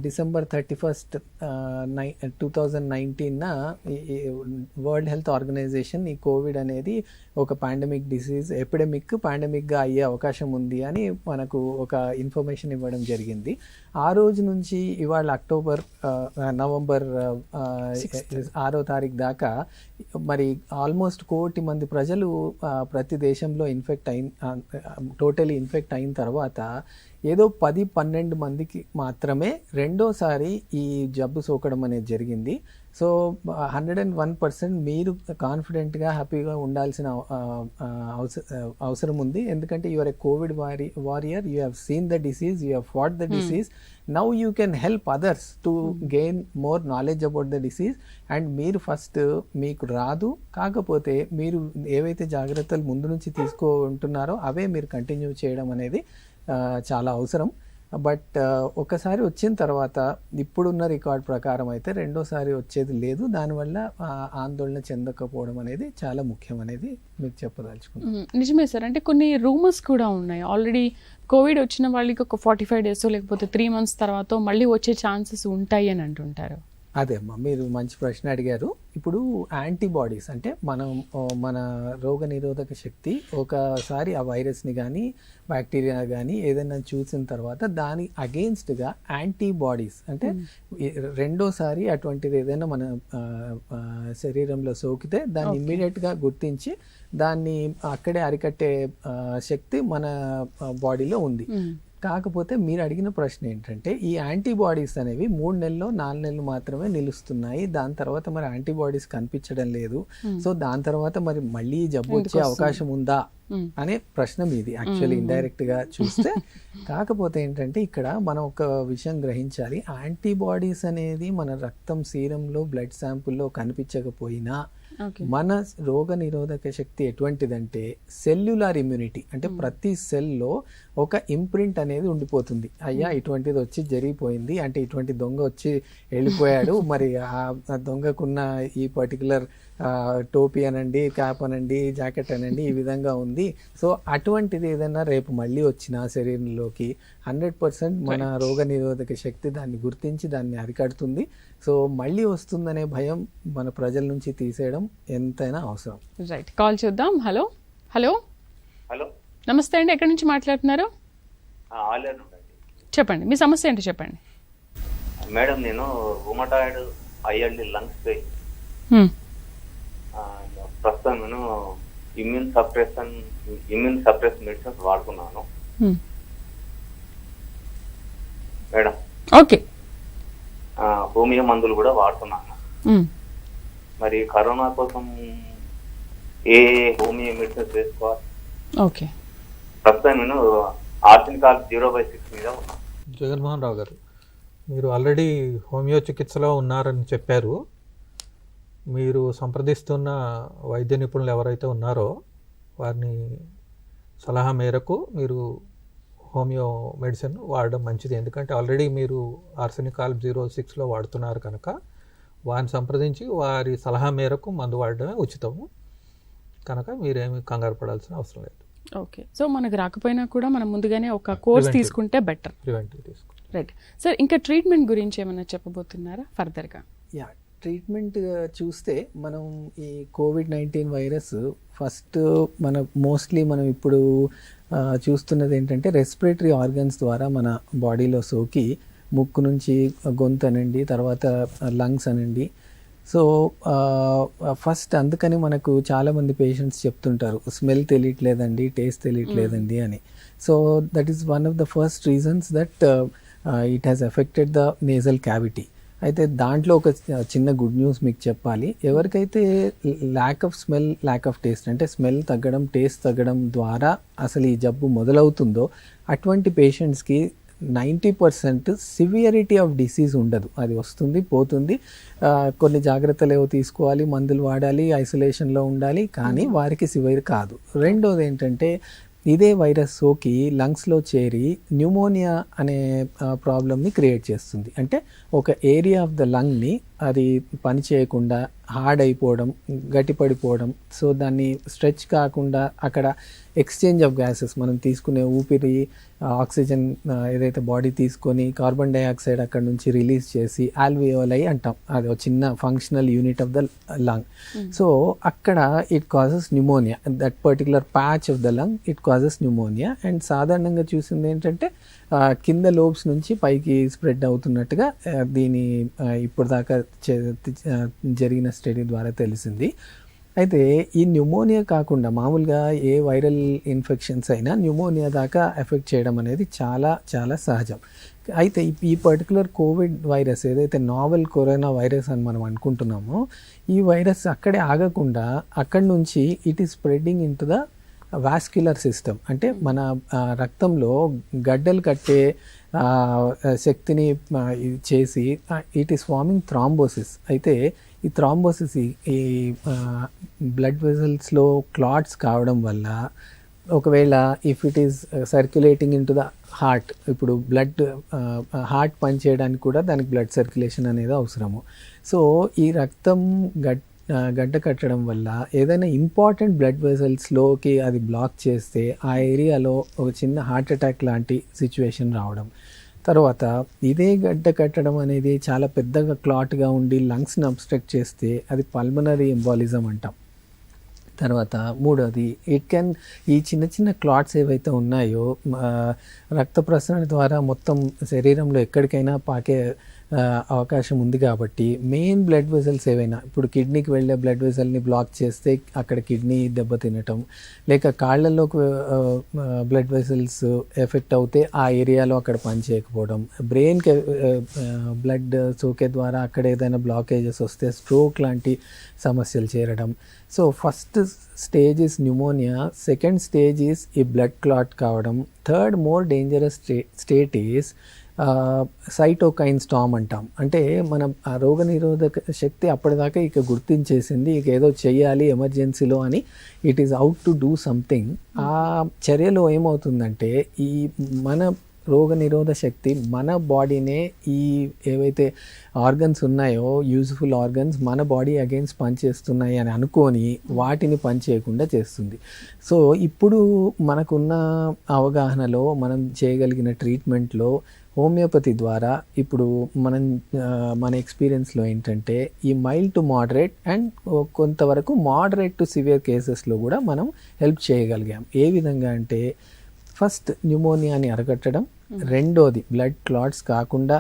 December 31st, 2019 World Health Organization ఈ కోవిడ్ అనేది ఒక పాండమిక్ డిసీజ్, పాండమిక్గా అయ్యే అవకాశం ఉంది అని మనకు ఒక ఇన్ఫర్మేషన్ ఇవ్వడం జరిగింది. ఆ రోజు నుంచి ఇవాళ నవంబర్ 6వ తారీఖు దాకా మరి ఆల్మోస్ట్ 1 కోటి మంది ప్రజలు ప్రతి దేశంలో టోటలీ ఇన్ఫెక్ట్ అయిన తర్వాత ఏదో 10-12 మందికి మాత్రమే రెండోసారి ఈ జబ్బు సోకడం అనేది జరిగింది. సో 101% మీరు కాన్ఫిడెంట్గా హ్యాపీగా ఉండాల్సిన అవసరం ఉంది. ఎందుకంటే your a Covid warrior, you have seen the disease, you have fought the disease. Now you can help others to gain more knowledge about the disease. And మీరు ఫస్ట్ మీకు రాదు, కాకపోతే మీరు ఏవైతే జాగ్రత్తలు ముందు నుంచి తీసుకుంటున్నారో అవే మీరు కంటిన్యూ చేయడం అనేది చాలా అవసరం. బట్ ఒకసారి వచ్చిన తర్వాత ఇప్పుడున్న రికార్డ్ ప్రకారం అయితే రెండోసారి వచ్చేది లేదు. దానివల్ల ఆందోళన చెందకపోవడం అనేది చాలా ముఖ్యం అనేది మీకు చెప్పదలుచుకున్నాను. నిజమే సార్. అంటే కొన్ని రూమర్స్ కూడా ఉన్నాయి, ఆల్రెడీ కోవిడ్ వచ్చిన వాళ్ళకి ఒక 45 days లేకపోతే 3 months తర్వాత మళ్ళీ వచ్చే ఛాన్సెస్ ఉంటాయి అని అంటుంటారు. అదే అమ్మా, మీరు మంచి ప్రశ్న అడిగారు. ఇప్పుడు యాంటీబాడీస్ అంటే మన రోగ నిరోధక శక్తి ఒకసారి ఆ వైరస్ని కానీ బ్యాక్టీరియా కానీ ఏదైనా చూసిన తర్వాత దాని అగెయిన్స్ట్గా యాంటీబాడీస్ అంటే రెండోసారి అటువంటిది ఏదైనా మన శరీరంలో సోకితే దాన్ని ఇమ్మీడియట్గా గుర్తించి దాన్ని అక్కడే అరికట్టే శక్తి మన బాడీలో ఉంది. కాకపోతే మీరు అడిగిన ప్రశ్న ఏంటంటే ఈ యాంటీబాడీస్ అనేవి 3 నెలలు 4 నెలలు మాత్రమే నిలుస్తున్నాయి, దాని తర్వాత మరి యాంటీబాడీస్ కనిపించడం లేదు. సో దాని తర్వాత మరి మళ్ళీ జబ్బు వచ్చే అవకాశం ఉందా అనే ప్రశ్న మీది యాక్చువల్లీ ఇండైరెక్ట్ గా చూస్తే. కాకపోతే ఏంటంటే ఇక్కడ మనం ఒక విషయం గ్రహించాలి, యాంటీబాడీస్ అనేది మన రక్తం సీరంలో బ్లడ్ శాంపుల్లో కనిపించకపోయినా మన రోగ నిరోధక శక్తి ఎటువంటిదంటే సెల్యులార్ ఇమ్యూనిటీ, అంటే ప్రతి సెల్లో ఒక ఇంప్రింట్ అనేది ఉండిపోతుంది. అయ్యా ఇటువంటిది వచ్చి జరిగిపోయింది, అంటే ఇటువంటి దొంగ వచ్చి వెళ్ళిపోయాడు, మరి ఆ దొంగకున్న ఈ పర్టికులర్ టోపీ అనండి, క్యాప్ అనండి, జాకెట్ అనండి, ఈ విధంగా ఉంది. సో అటువంటిది ఏదైనా రేపు మళ్ళీ వచ్చిన శరీరంలోకి 100% మన రోగ నిరోధక శక్తి దాన్ని గుర్తించి దాన్ని అరికడుతుంది. సో మళ్ళీ వస్తుందనే భయం మన ప్రజల నుంచి తీసేయడం ఎంతైనా అవసరం. రైట్, కాల్ చూద్దాం. హలో హలో హలో, నమస్తే అండి, ఎక్కడి నుంచి మాట్లాడుతున్నారు? చెప్పండి, మీ సమస్య ఏంటో చెప్పండి. మేడం, నేను రుమటాయిడ్ ఐఎల్డి లంగ్స్ పెయిన్, ప్రస్తుతం నేను ఇమ్యూన్ సప్రెస్ మెడిసిన్స్ వాడుతున్నాను మేడం. ఓకే, హోమియో మందులు కూడా వాడుతున్నాను. మరి కరోనా కోసం ఏ హోమియో మెడిసిన్స్ వేసుకోవాలి? ఓకే, ప్రస్తుతం నేను ఆర్సినికాల్ 0/6 మీద ఉన్నాను. జగన్మోహన్ రావు గారు, మీరు ఆల్రెడీ హోమియో చికిత్సలో ఉన్నారని చెప్పారు. మీరు సంప్రదిస్తున్న వైద్య నిపుణులు ఎవరైతే ఉన్నారో వారిని సలహా మేరకు మీరు హోమియో మెడిసిన్ వాడడం మంచిది. ఎందుకంటే ఆల్రెడీ మీరు ఆర్సెనికాల్ 0/6లో వాడుతున్నారు కనుక వారిని సంప్రదించి వారి సలహా మేరకు మందు వాడడమే ఉచితము కనుక మీరేమి కంగారు పడాల్సిన అవసరం లేదు. ఓకే, సో మనకు రాకపోయినా కూడా మనం ముందుగానే ఒక కోర్స్ తీసుకుంటే బెటర్. ప్రివెంటివ్ తీసుకుంటే రైట్ సార్. ఇంకా ట్రీట్మెంట్ గురించి ఏమైనా చెప్పబోతున్నారా ఫర్దర్గా? యా, ట్రీట్మెంట్ చూస్తే మనం ఈ కోవిడ్-19 వైరస్ ఫస్ట్ మోస్ట్లీ మనం ఇప్పుడు చూస్తున్నది ఏంటంటే రెస్పిరేటరీ ఆర్గన్స్ ద్వారా మన బాడీలో సోకి ముక్కు నుంచి గొంతు అనండి, తర్వాత లంగ్స్ అనండి. సో ఫస్ట్ అందుకని మనకు చాలామంది పేషెంట్స్ చెప్తుంటారు స్మెల్ తెలియట్లేదండి, టేస్ట్ తెలియట్లేదండి అని. So that is one of the first reasons that it has affected the nasal cavity. అయితే దాంట్లో ఒక చిన్న గుడ్ న్యూస్ మీకు చెప్పాలి. ఎవరికైతే lack of smell, lack of taste అంటే స్మెల్ తగ్గడం, టేస్ట్ తగ్గడం ద్వారా అసలు ఈ జబ్బు మొదలవుతుందో అటువంటి పేషెంట్స్కి 90% సివియరిటీ ఆఫ్ డిసీజ్ ఉండదు. అది వస్తుంది పోతుంది, కొన్ని జాగ్రత్తలు ఏవో తీసుకోవాలి, మందులు వాడాలి, ఐసోలేషన్లో ఉండాలి, కానీ వారికి సివియర్ కాదు. రెండోది ఏంటంటే ఇదే వైరస్ సోకి లంగ్స్లో చేరి న్యూమోనియా అనే ప్రాబ్లమ్ని క్రియేట్ చేస్తుంది. అంటే ఒక ఏరియా ఆఫ్ ద లంగ్ని అది పని చేయకుండా హార్డ్ అయిపోవడం, గట్టిపడిపోవడం, సో దాన్ని స్ట్రెచ్ కాకుండా అక్కడ ఎక్స్చేంజ్ ఆఫ్ గ్యాసెస్, మనం తీసుకునే ఊపిరి ఆక్సిజన్ ఏదైతే బాడీ తీసుకొని కార్బన్ డైఆక్సైడ్ అక్కడ నుంచి రిలీజ్ చేసి ఆల్వియోలై అంటాం, అది ఒక చిన్న functional unit of the lung. So అక్కడ it causes pneumonia, that particular patch of the lung it causes pneumonia. And సాధారణంగా చూసింది ఏంటంటే కింద లోబ్స్ నుంచి పైకి స్ప్రెడ్ అవుతున్నట్టుగా దీని ఇప్పుడు దాకా జరిగిన స్టడీ ద్వారా తెలిసింది. అయితే ఈ న్యూమోనియా కాకుండా మామూలుగా ఏ వైరల్ ఇన్ఫెక్షన్స్ అయినా న్యూమోనియా దాకా ఎఫెక్ట్ చేయడం అనేది చాలా చాలా సహజం. అయితే ఈ పర్టికులర్ కోవిడ్ వైరస్ ఏదైతే నావెల్ కరోనా వైరస్ అని మనం అనుకుంటున్నామో, ఈ వైరస్ అక్కడే ఆగకుండా అక్కడి నుంచి it is spreading in to the vascular system. అంటే మన రక్తంలో గడ్డలు కట్టే శక్తిని చేసి ఇట్ ఈస్ ఫార్మింగ్ థ్రాంబోసిస్. అయితే ఈ థ్రాంబోసిస్ ఈ బ్లడ్ వెజల్స్లో క్లాట్స్ కావడం వల్ల, ఒకవేళ if it is circulating in to the heart, ఇప్పుడు బ్లడ్ హార్ట్ పనిచేయడానికి కూడా దానికి బ్లడ్ సర్క్యులేషన్ అనేది అవసరము. సో ఈ రక్తం గడ్డ కట్టడం వల్ల ఏదైనా ఇంపార్టెంట్ బ్లడ్ వెజల్స్లోకి అది బ్లాక్ చేస్తే ఆ ఏరియాలో ఒక చిన్న హార్ట్ అటాక్ లాంటి సిచ్యువేషన్ రావడం. తర్వాత ఇదే గడ్డ కట్టడం అనేది చాలా పెద్దగా క్లాట్గా ఉండి లంగ్స్ని అబ్స్ట్రక్ట్ చేస్తే అది పల్మనరీ ఎంబాలిజం అంటాం. తర్వాత మూడోది ఈ చిన్న చిన్న క్లాట్స్ ఏవైతే ఉన్నాయో రక్త ప్రసరణ ద్వారా మొత్తం శరీరంలో ఎక్కడికైనా పాకే అవకాశం ఉంది. కాబట్టి మెయిన్ బ్లడ్ వెజల్స్ ఏవైనా, ఇప్పుడు కిడ్నీకి వెళ్ళే బ్లడ్ వెజల్ని బ్లాక్ చేస్తే అక్కడ కిడ్నీ దెబ్బతినటం, లేక కాళ్ళల్లోకి బ్లడ్ వెజల్స్ ఎఫెక్ట్ అవుతే ఆ ఏరియాలో అక్కడ పనిచేయకపోవడం, బ్రెయిన్కి బ్లడ్ సోకే ద్వారా అక్కడ ఏదైనా బ్లాకేజెస్ వస్తే స్ట్రోక్ లాంటి సమస్యలు చేరడం. So first stage is pneumonia, second stage is ఈ బ్లడ్ క్లాట్ కావడం, third more dangerous state is cytokine storm అంటాం. అంటే మన ఆ రోగనిరోధక శక్తి అప్పటిదాకా ఇక గుర్తించేసింది, ఇక ఏదో చెయ్యాలి ఎమర్జెన్సీలో అని, it is out to do something. ఆ చర్యలో ఏమవుతుందంటే ఈ మన రోగనిరోధక శక్తి మన బాడీనే ఈ ఏవైతే ఆర్గన్స్ ఉన్నాయో యూజ్ఫుల్ ఆర్గన్స్ మన బాడీ అగైన్స్ పనిచేస్తున్నాయి అని అనుకొని వాటిని పనిచేయకుండా చేస్తుంది. సో ఇప్పుడు మనకున్న అవగాహనలో మనం చేయగలిగిన ట్రీట్మెంట్లో హోమియోపతి ద్వారా ఇప్పుడు మన ఎక్స్పీరియన్స్లో ఏంటంటే ఈ మైల్డ్ టు మోడరేట్ అండ్ కొంతవరకు మోడరేట్ టు సివియర్ కేసెస్లో కూడా మనం హెల్ప్ చేయగలిగాం. ఏ విధంగా అంటే ఫస్ట్ న్యూమోనియాని అరగట్టడం, రెండోది బ్లడ్ క్లాట్స్ కాకుండా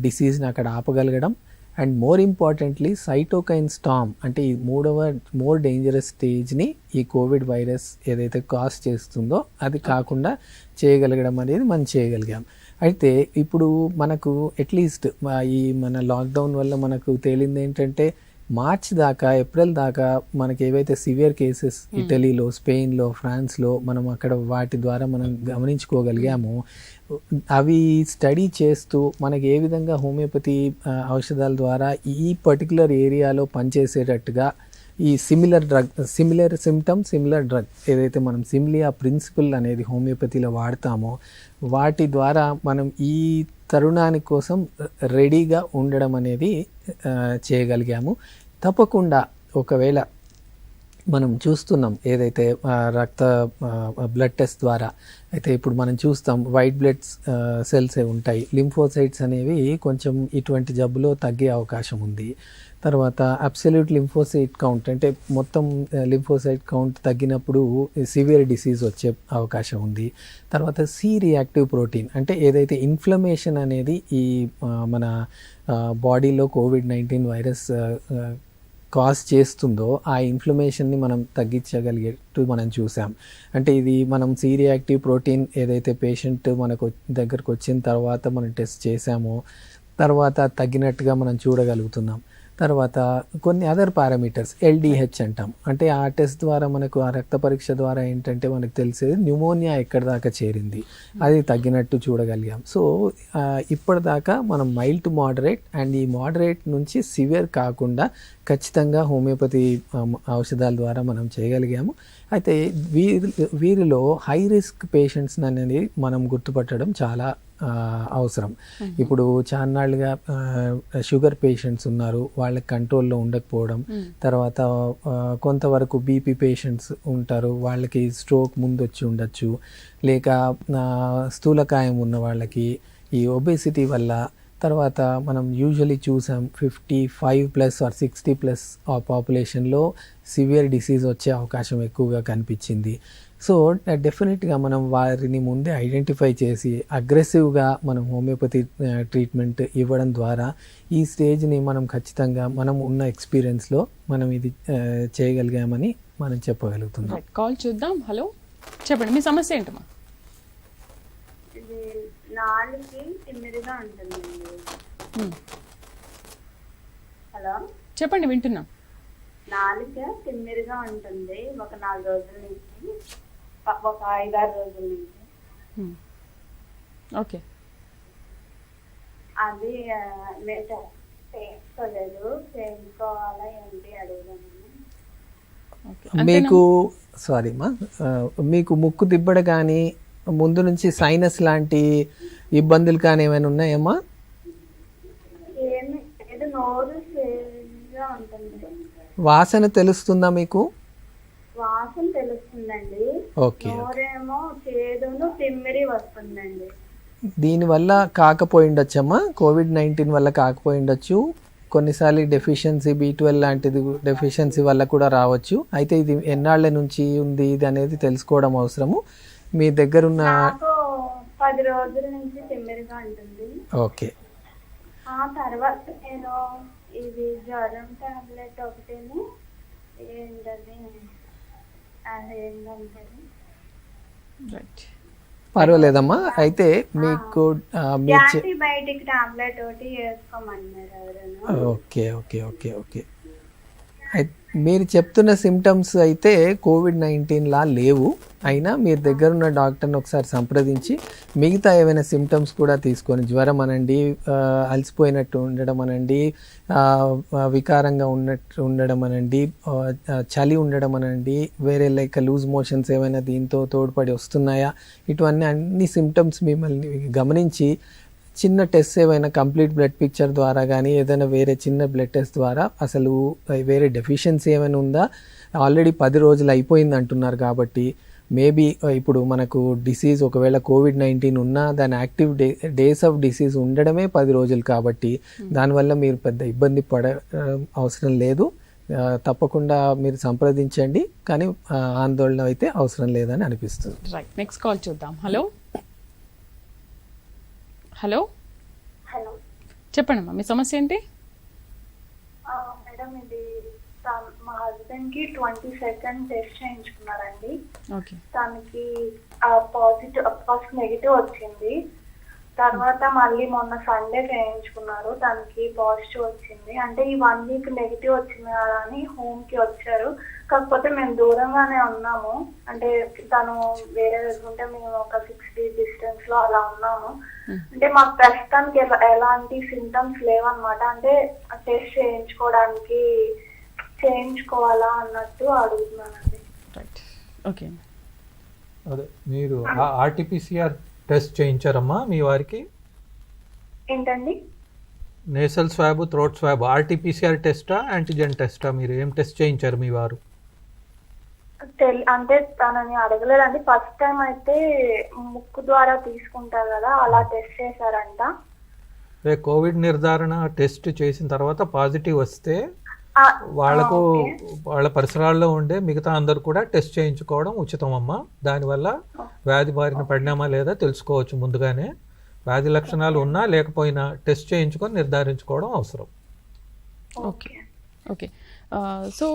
డిసీజ్ని అక్కడ ఆపగలగడం, and more importantly cytokine storm అంటే ఈ మూడవ మోర్ డేంజరస్ స్టేజ్ని ఈ కోవిడ్ వైరస్ ఏదైతే కాజ్ చేస్తుందో అది కాకుండా చేయగలగడం అనేది మనం చేయగలిగాం. అయితే ఇప్పుడు మనకు అట్లీస్ట్ ఈ మన లాక్డౌన్ వల్ల మనకు తేలింది ఏంటంటే మార్చ్ దాకా ఏప్రిల్ దాకా మనకి ఏవైతే సివియర్ కేసెస్ ఇటలీలో, స్పెయిన్లో, ఫ్రాన్స్లో మనం అక్కడ వాటి ద్వారా మనం గమనించుకోగలిగాము. అవి స్టడీ చేస్తూ మనకి ఏ విధంగా హోమియోపతి ఔషధాల ద్వారా ఈ పర్టికులర్ ఏరియాలో పనిచేసేటట్టుగా ఈ సిమిలర్ సిమ్టమ్ సిమిలర్ డ్రగ్ ఏదైతే మనం సిమిలియా ప్రిన్సిపల్ అనేది హోమియోపతిలో వాడతామో వాటి ద్వారా మనం ఈ తరుణాని కోసం రెడీగా ఉండడం అనేది చేయగలిగాము. తప్పకుండా ఒకవేళ మనం చూస్తున్నాం ఏదైతే బ్లడ్ టెస్ట్ ద్వారా అయితే ఇప్పుడు మనం చూస్తాం వైట్ బ్లడ్ సెల్స్ ఉంటాయి, లింఫోసైట్స్ అనేవి కొంచెం ఇటువంటి జబ్బులో తగ్గే అవకాశం ఉంది. తర్వాత అబ్సల్యూట్ లింఫోసైట్ కౌంట్ అంటే మొత్తం లింఫోసైట్ కౌంట్ తగ్గినప్పుడు సివియర్ డిసీజ్ వచ్చే అవకాశం ఉంది. తర్వాత సి రియాక్టివ్ ప్రోటీన్ అంటే ఏదైతే ఇన్ఫ్లమేషన్ అనేది ఈ మన బాడీలో కోవిడ్-19 వైరస్ కాజ్ చేస్తుందో ఆ ఇన్ఫ్లమేషన్ని మనం తగ్గించగలిగేట్టు మనం చూసాం. అంటే ఇది మనం సి రియాక్టివ్ ప్రోటీన్ ఏదైతే పేషెంట్ మనకు దగ్గరకు వచ్చిన తర్వాత మనం టెస్ట్ చేసామో తర్వాత తగ్గినట్టుగా మనం చూడగలుగుతున్నాం. తర్వాత కొన్ని అదర్ పారామీటర్స్ LDH అంటాం. అంటే ఆ టెస్ట్ ద్వారా మనకు ఆ రక్త పరీక్ష ద్వారా ఏంటంటే మనకు తెలిసేది న్యూమోనియా ఎక్కడి దాకా చేరింది, అది తగ్గినట్టు చూడగలిగాం. సో ఇప్పటిదాకా మనం మైల్డ్ టు మోడరేట్ అండ్ ఈ మోడరేట్ నుంచి సివియర్ కాకుండా ఖచ్చితంగా హోమియోపతి ఔషధాల ద్వారా మనం చేయగలిగాము. అయితే వీరిలో హై రిస్క్ పేషెంట్స్ అనేది మనం గుర్తుపట్టడం చాలా అవసరం. ఇప్పుడు చాన్నాళ్ళుగా షుగర్ పేషెంట్స్ ఉన్నారు, వాళ్ళకి కంట్రోల్లో ఉండకపోవడం, తర్వాత కొంతవరకు బీపీ పేషెంట్స్ ఉంటారు, వాళ్ళకి స్ట్రోక్ ముందు వచ్చి ఉండొచ్చు, లేక స్థూలకాయం ఉన్న వాళ్ళకి ఈ ఒబేసిటీ వల్ల తర్వాత మనం యూజువలీ చూసాం 55+ ఆర్ 60+ ఆ పాపులేషన్లో సివియర్ డిసీజ్ వచ్చే అవకాశం ఎక్కువగా కనిపించింది. సో డెఫినెట్గా మనం వారిని ముందే ఐడెంటిఫై చేసి అగ్రెసివ్గా మనం హోమియోపతి ట్రీట్మెంట్ ఇవ్వడం ద్వారా ఈ స్టేజ్ని మనం ఖచ్చితంగా మనం ఉన్న ఎక్స్పీరియన్స్లో మనం ఇది చేయగలిగామని మనం చెప్పగలుగుతున్నాం. కాల్ చూద్దాం. హలో, చెప్పండి మీ సమస్య ఏంటమ్మా? ఇది నాలుగుకి తిమ్మిరిగా ఉంటుందండి. హలో, చెప్పండి, వింటున్నాం. నాలుగు తిమ్మిరిగా ఉంటుంది ఒక 4 రోజుల నుంచి, ఒక 5-6 రోజుల నుంచి. ఓకే, అది చేసుకోలేదు, చేయించుకోవాలా ఏంటి అడుగుదామని. మీకు సారీ మా మీకు ముక్కు దిబ్బడ కానీ ముందు నుంచి సైనస్ లాంటి ఇబ్బందులు కానీ ఏమైనా ఉన్నాయమ్మా? ఏమి ఏదో నోరు చేదుగా ఉంటుంది. వాసన తెలుస్తుందా మీకు? వాసన తెలుస్తుందండి. ఓకే, నోరేమో చేదును తిమ్మిరి వస్తుందండి. దీనివల్ల కాకపోయిండొచ్చమ్మా, కోవిడ్-19 వల్ల కాకపోయిండొచ్చు. కొన్నిసార్లు డెఫిషియన్సీ B12 లాంటిది డెఫిషియన్సీ వల్ల కూడా రావచ్చు. అయితే ఇది ఎన్నాళ్ళ నుంచి ఉంది ఇది అనేది తెలుసుకోవడం అవసరము. మీ దగ్గరున్న 10 రోజుల నుంచి తిమ్మిరిగా ఉంటుంది. ఓకే, ఆ తర్వాత నేను ఇది జ్వరం టాబ్లెట్ ఒకటేను ఏంటది అదేంటంటే పర్వాలేదమ్మా. అయితే మీకు యాంటీబయాటిక్ టాబ్లెట్ ఒకటి వేసుకోమన్నారు ఎవరైనా. ఓకే ఓకే ఓకే ఓకే మీరు చెప్తున్న సిమ్టమ్స్ అయితే కోవిడ్-19 లా లేవు. అయినా మీరు దగ్గరున్న డాక్టర్ని ఒకసారి సంప్రదించి మిగతా ఏమైనా సిమ్టమ్స్ కూడా తీసుకొని, జ్వరం అనండి, అలసిపోయినట్టు ఉండడం అనండి, వికారంగా ఉండడం అనండి, చలి ఉండడం అనండి, వేరే లైక్ లూజ్ మోషన్స్ ఏమైనా దీంతో తోడ్పడి వస్తున్నాయా, ఇటువంటి అన్ని సిమ్టమ్స్ మిమ్మల్ని గమనించి చిన్న టెస్ట్ ఏమైనా కంప్లీట్ బ్లడ్ పిక్చర్ ద్వారా కానీ ఏదైనా వేరే చిన్న బ్లడ్ టెస్ట్ ద్వారా అసలు వేరే డెఫిషియన్సీ ఏమైనా ఉందా, ఆల్రెడీ 10 రోజులు అయిపోయింది అంటున్నారు కాబట్టి మేబీ ఇప్పుడు మనకు డిసీజ్ ఒకవేళ కోవిడ్-19 ఉన్నా దాని యాక్టివ్ డేస్ ఆఫ్ డిసీజ్ ఉండడమే 10 రోజులు కాబట్టి దానివల్ల మీరు పెద్ద ఇబ్బంది పడ అవసరం లేదు. తప్పకుండా మీరు సంప్రదించండి, కానీ ఆందోళన అయితే అవసరం లేదని అనిపిస్తుంది. రైట్, నెక్స్ట్ కాల్ చూద్దాం. హలో హలో హలో, చెప్పండమ్మా మీ సమస్య ఏంటి? మేడం ఇది మా హస్బెండ్ కి 22nd టెస్ట్ చేయించుకున్నారండి. ఓకే, దానికి పాజిటివ్ ఫస్ట్ నెగిటివ్ వచ్చింది. తర్వాత మళ్ళీ మొన్న సండే చేయించుకున్నారు, దానికి పాజిటివ్ వచ్చింది. అంటే ఈ 1 వీక్ నెగిటివ్ వచ్చింది కదా అని హోమ్ కి వచ్చారు. కాకపోతే మేము దూరంగానే ఉన్నాము, అంటే తను వేరే దగ్గర ఉంటే మేము ఒక 6 feet డిస్టెన్స్ లో అలా ఉన్నాము. అంటే మాకు ప్రస్తుతానికి ఎలాంటి సింటమ్స్ లేవన్నమాట. అంటే టెస్ట్ చేయించుకోవాలా అన్నట్టు అడుగుతున్నానండి. Right, okay. అదే మీరు RT-PCR టెస్ట్ చేయించారమ్మా మీ వారికి? ఏంటండి? Nasal swab, throat swab, RT-PCR టెస్టా యాంటీజెన్ టెస్టా? మీరు ఏం టెస్ట్ చేయించారు మీ వారు? అంటే తనని అడగలేదండి. ఫస్ట్ టైం అయితే ముక్కు ద్వారా తీసుకుంటారు కదా, అలా టెస్ట్ చేశారంట. కోవిడ్ నిర్ధారణ టెస్ట్ చేసిన తర్వాత పాజిటివ్ వస్తే వాళ్ళకు వాళ్ళ పరిసరాల్లో ఉండే మిగతా అందరు కూడా టెస్ట్ చేయించుకోవడం ఉచితం అమ్మా. దానివల్ల వ్యాధి బారిన పడినామా లేదా తెలుసుకోవచ్చు ముందుగానే. వ్యాధి లక్షణాలు ఉన్నా లేకపోయినా టెస్ట్ చేయించుకొని నిర్ధారించుకోవడం అవసరం. Okay okay. సో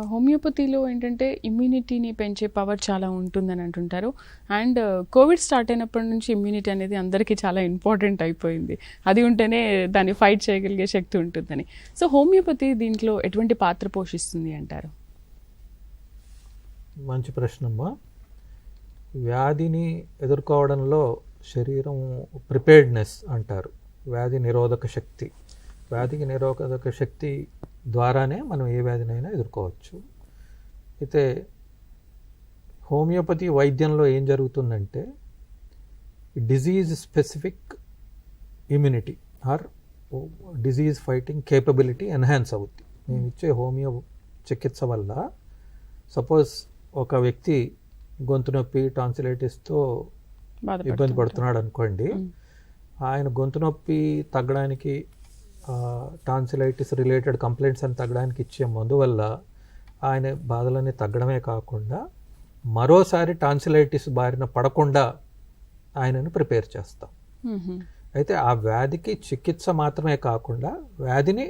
హోమియోపతిలో ఏంటంటే ఇమ్యూనిటీని పెంచే పవర్ చాలా ఉంటుందని అంటుంటారు. అండ్ కోవిడ్ స్టార్ట్ అయినప్పటి నుంచి ఇమ్యూనిటీ అనేది అందరికీ చాలా ఇంపార్టెంట్ అయిపోయింది. అది ఉంటేనే దాన్ని ఫైట్ చేయగలిగే శక్తి ఉంటుందని. సో హోమియోపతి దీంట్లో ఎటువంటి పాత్ర పోషిస్తుంది అంటారు? మంచి ప్రశ్నమ్మా. వ్యాధిని ఎదుర్కోవడంలో శరీరం ప్రిపేర్డ్నెస్ అంటారు, వ్యాధి నిరోధక శక్తి. వ్యాధికి నిరోధక శక్తి ద్వారానే మనం ఏ వ్యాధినైనా ఎదుర్కోవచ్చు. అయితే హోమియోపతి వైద్యంలో ఏం జరుగుతుందంటే disease specific immunity are disease fighting capability enhance అవుద్ది. మేము ఇచ్చే హోమియో చికిత్స వల్ల సపోజ్ ఒక వ్యక్తి గొంతు నొప్పి టాన్సిలైటిస్తో ఇబ్బంది పడుతున్నాడు అనుకోండి, ఆయన గొంతు నొప్పి తగ్గడానికి, టాన్సిలైటిస్ రిలేటెడ్ కంప్లైంట్స్ అని తగ్గడానికి ఇచ్చే మందు వల్ల ఆయన బాధలన్నీ తగ్గడమే కాకుండా మరోసారి టాన్సిలైటిస్ బారిన పడకుండా ఆయనను ప్రిపేర్ చేస్తాం. అయితే ఆ వ్యాధికి చికిత్స మాత్రమే కాకుండా వ్యాధిని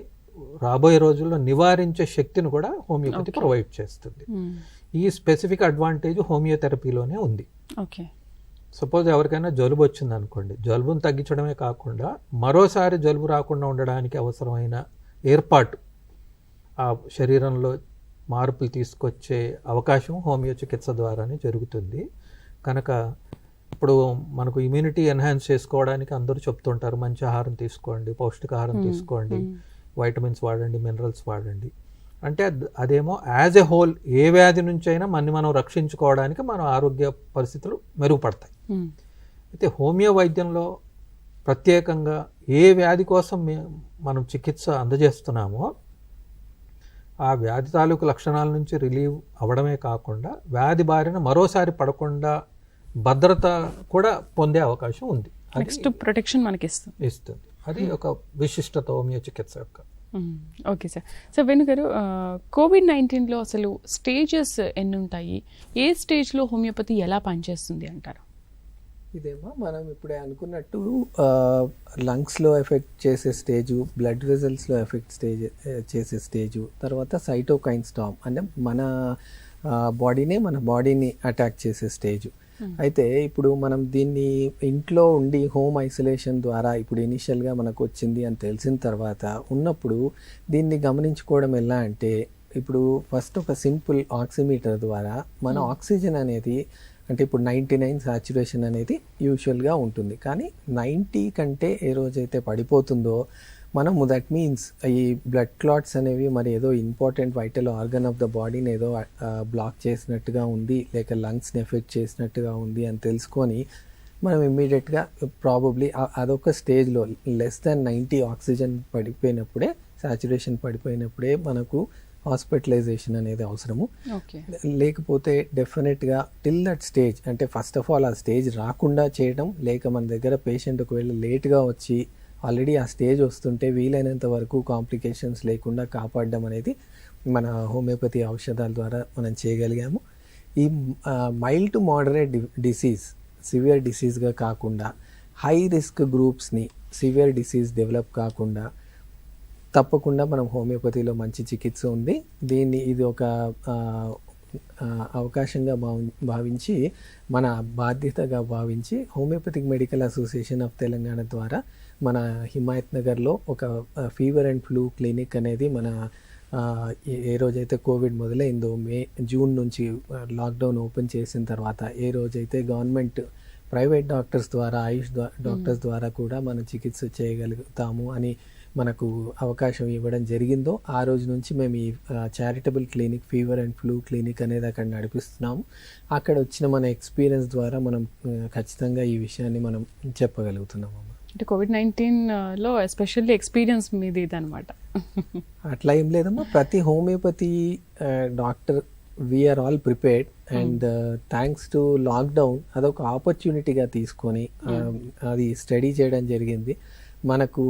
రాబోయే రోజుల్లో నివారించే శక్తిని కూడా హోమియోపతి ప్రొవైడ్ చేస్తుంది. ఈ స్పెసిఫిక్ అడ్వాంటేజ్ హోమియోథెరపీలోనే ఉంది. సపోజ్ ఎవరికైనా జలుబు వచ్చింది అనుకోండి, జలుబును తగ్గించడమే కాకుండా మరోసారి జలుబు రాకుండా ఉండడానికి అవసరమైన ఏర్పాటు, ఆ శరీరంలో మార్పులు తీసుకొచ్చే అవకాశం హోమియో చికిత్స ద్వారానే జరుగుతుంది. కనుక ఇప్పుడు మనకు ఇమ్యూనిటీ ఎన్హాన్స్ చేసుకోవడానికి అందరూ చెప్తుంటారు, మంచి ఆహారం తీసుకోండి, పౌష్టికాహారం తీసుకోండి, వైటమిన్స్ వాడండి, మినరల్స్ వాడండి. అంటే అదేమో యాజ్ ఎ హోల్ ఏ వ్యాధి నుంచి అయినా మనం రక్షించుకోవడానికి మన ఆరోగ్య పరిస్థితులు మెరుగుపడతాయి. అయితే హోమియో వైద్యంలో ప్రత్యేకంగా ఏ వ్యాధి కోసం మనం చికిత్స అందజేస్తున్నామో ఆ వ్యాధి తాలూకు లక్షణాల నుంచి రిలీవ్ అవ్వడమే కాకుండా వ్యాధి బారిన మరోసారి పడకుండా భద్రత కూడా పొందే అవకాశం ఉంది. నెక్స్ట్ ప్రొటెక్షన్ మనకి ఇస్తుంది. అది ఒక విశిష్టత హోమియో చికిత్స యొక్క. Okay sir. సో వేణుగారు, కోవిడ్-19లో అసలు స్టేజెస్ ఎన్ని ఉంటాయి, ఏ స్టేజ్లో హోమియోపతి ఎలా పనిచేస్తుంది అంటారు? ఇదేమో మనం ఇప్పుడే అనుకున్నట్టు లంగ్స్లో ఎఫెక్ట్ చేసే స్టేజు, బ్లడ్ వెజల్స్లో ఎఫెక్ట్ చేసే స్టేజు, తర్వాత సైటోకైన్ స్టార్మ్ అంటే మన బాడీని అటాక్ చేసే స్టేజు. అయితే ఇప్పుడు మనం దీన్ని ఇంట్లో ఉండి హోమ్ ఐసోలేషన్ ద్వారా ఇప్పుడు ఇనిషియల్గా మనకు వచ్చింది అని తెలిసిన తర్వాత ఉన్నప్పుడు దీన్ని గమనించుకోవడం ఎలా అంటే, ఇప్పుడు ఫస్ట్ ఒక సింపుల్ ఆక్సిమీటర్ ద్వారా మన ఆక్సిజన్ అనేది, అంటే ఇప్పుడు 99 సాచురేషన్ అనేది యూజువల్గా ఉంటుంది, కానీ 90 కంటే ఏ రోజైతే పడిపోతుందో మనము దట్ మీన్స్ ఈ బ్లడ్ క్లాట్స్ అనేవి మరి ఏదో important vital organ of the బాడీని ఏదో బ్లాక్ చేసినట్టుగా ఉంది, లేక లంగ్స్ని ఎఫెక్ట్ చేసినట్టుగా ఉంది అని తెలుసుకొని మనం ఇమ్మీడియట్గా ప్రాబబ్లీ అదొక స్టేజ్లో లెస్ దాన్ 90 ఆక్సిజన్ పడిపోయినప్పుడే, సాచురేషన్ పడిపోయినప్పుడే మనకు హాస్పిటలైజేషన్ అనేది అవసరము. లేకపోతే డెఫినెట్గా టిల్ దట్ స్టేజ్, అంటే ఫస్ట్ ఆఫ్ ఆల్ ఆ స్టేజ్ రాకుండా చేయడం, లేక మన దగ్గర పేషెంట్ ఒకవేళ లేట్గా వచ్చి ఆల్రెడీ ఆ స్టేజ్ వస్తుంటే వీలైనంత వరకు కాంప్లికేషన్స్ లేకుండా కాపాడడం అనేది మన హోమియోపతి ఔషధాల ద్వారా మనం చేయగలిగాము. ఈ mild to moderate disease, severe డిసీజ్గా కాకుండా హై రిస్క్ గ్రూప్స్ని సివియర్ డిసీజ్ డెవలప్ కాకుండా తప్పకుండా మనం హోమియోపతిలో మంచి చికిత్స ఉంది. ఇది ఒక అవకాశంగా భావించి, మన బాధ్యతగా భావించి homoeopathic medical association of Telangana ద్వారా మన హిమాయత్ నగర్లో ఒక ఫీవర్ అండ్ ఫ్లూ క్లినిక్ అనేది మన ఏ రోజైతే కోవిడ్ మొదలైందో జూన్ నుంచి లాక్డౌన్ ఓపెన్ చేసిన తర్వాత ఏ రోజైతే గవర్నమెంట్ ప్రైవేట్ డాక్టర్స్ ద్వారా, ఆయుష్ డాక్టర్స్ ద్వారా కూడా మనం చికిత్స చేయగలుగుతాము అని మనకు అవకాశం ఇవ్వడం జరిగిందో ఆ రోజు నుంచి మేము ఈ charitable clinic, fever and flu clinic అనేది అక్కడ నడిపిస్తున్నాము. అక్కడ వచ్చిన మన ఎక్స్పీరియన్స్ ద్వారా మనం ఖచ్చితంగా ఈ విషయాన్ని మనం చెప్పగలుగుతున్నాము. అంటే కోవిడ్-19లో ఎస్పెషల్లీ ఎక్స్పీరియన్స్ మీది ఇదనమాట. అట్లా ఏం లేదమ్మా, ప్రతి homeopathy doctor we're all prepared and thanks to lockdown అదొక ఆపర్చునిటీగా తీసుకొని అది స్టడీ చేయడం జరిగింది. మనకు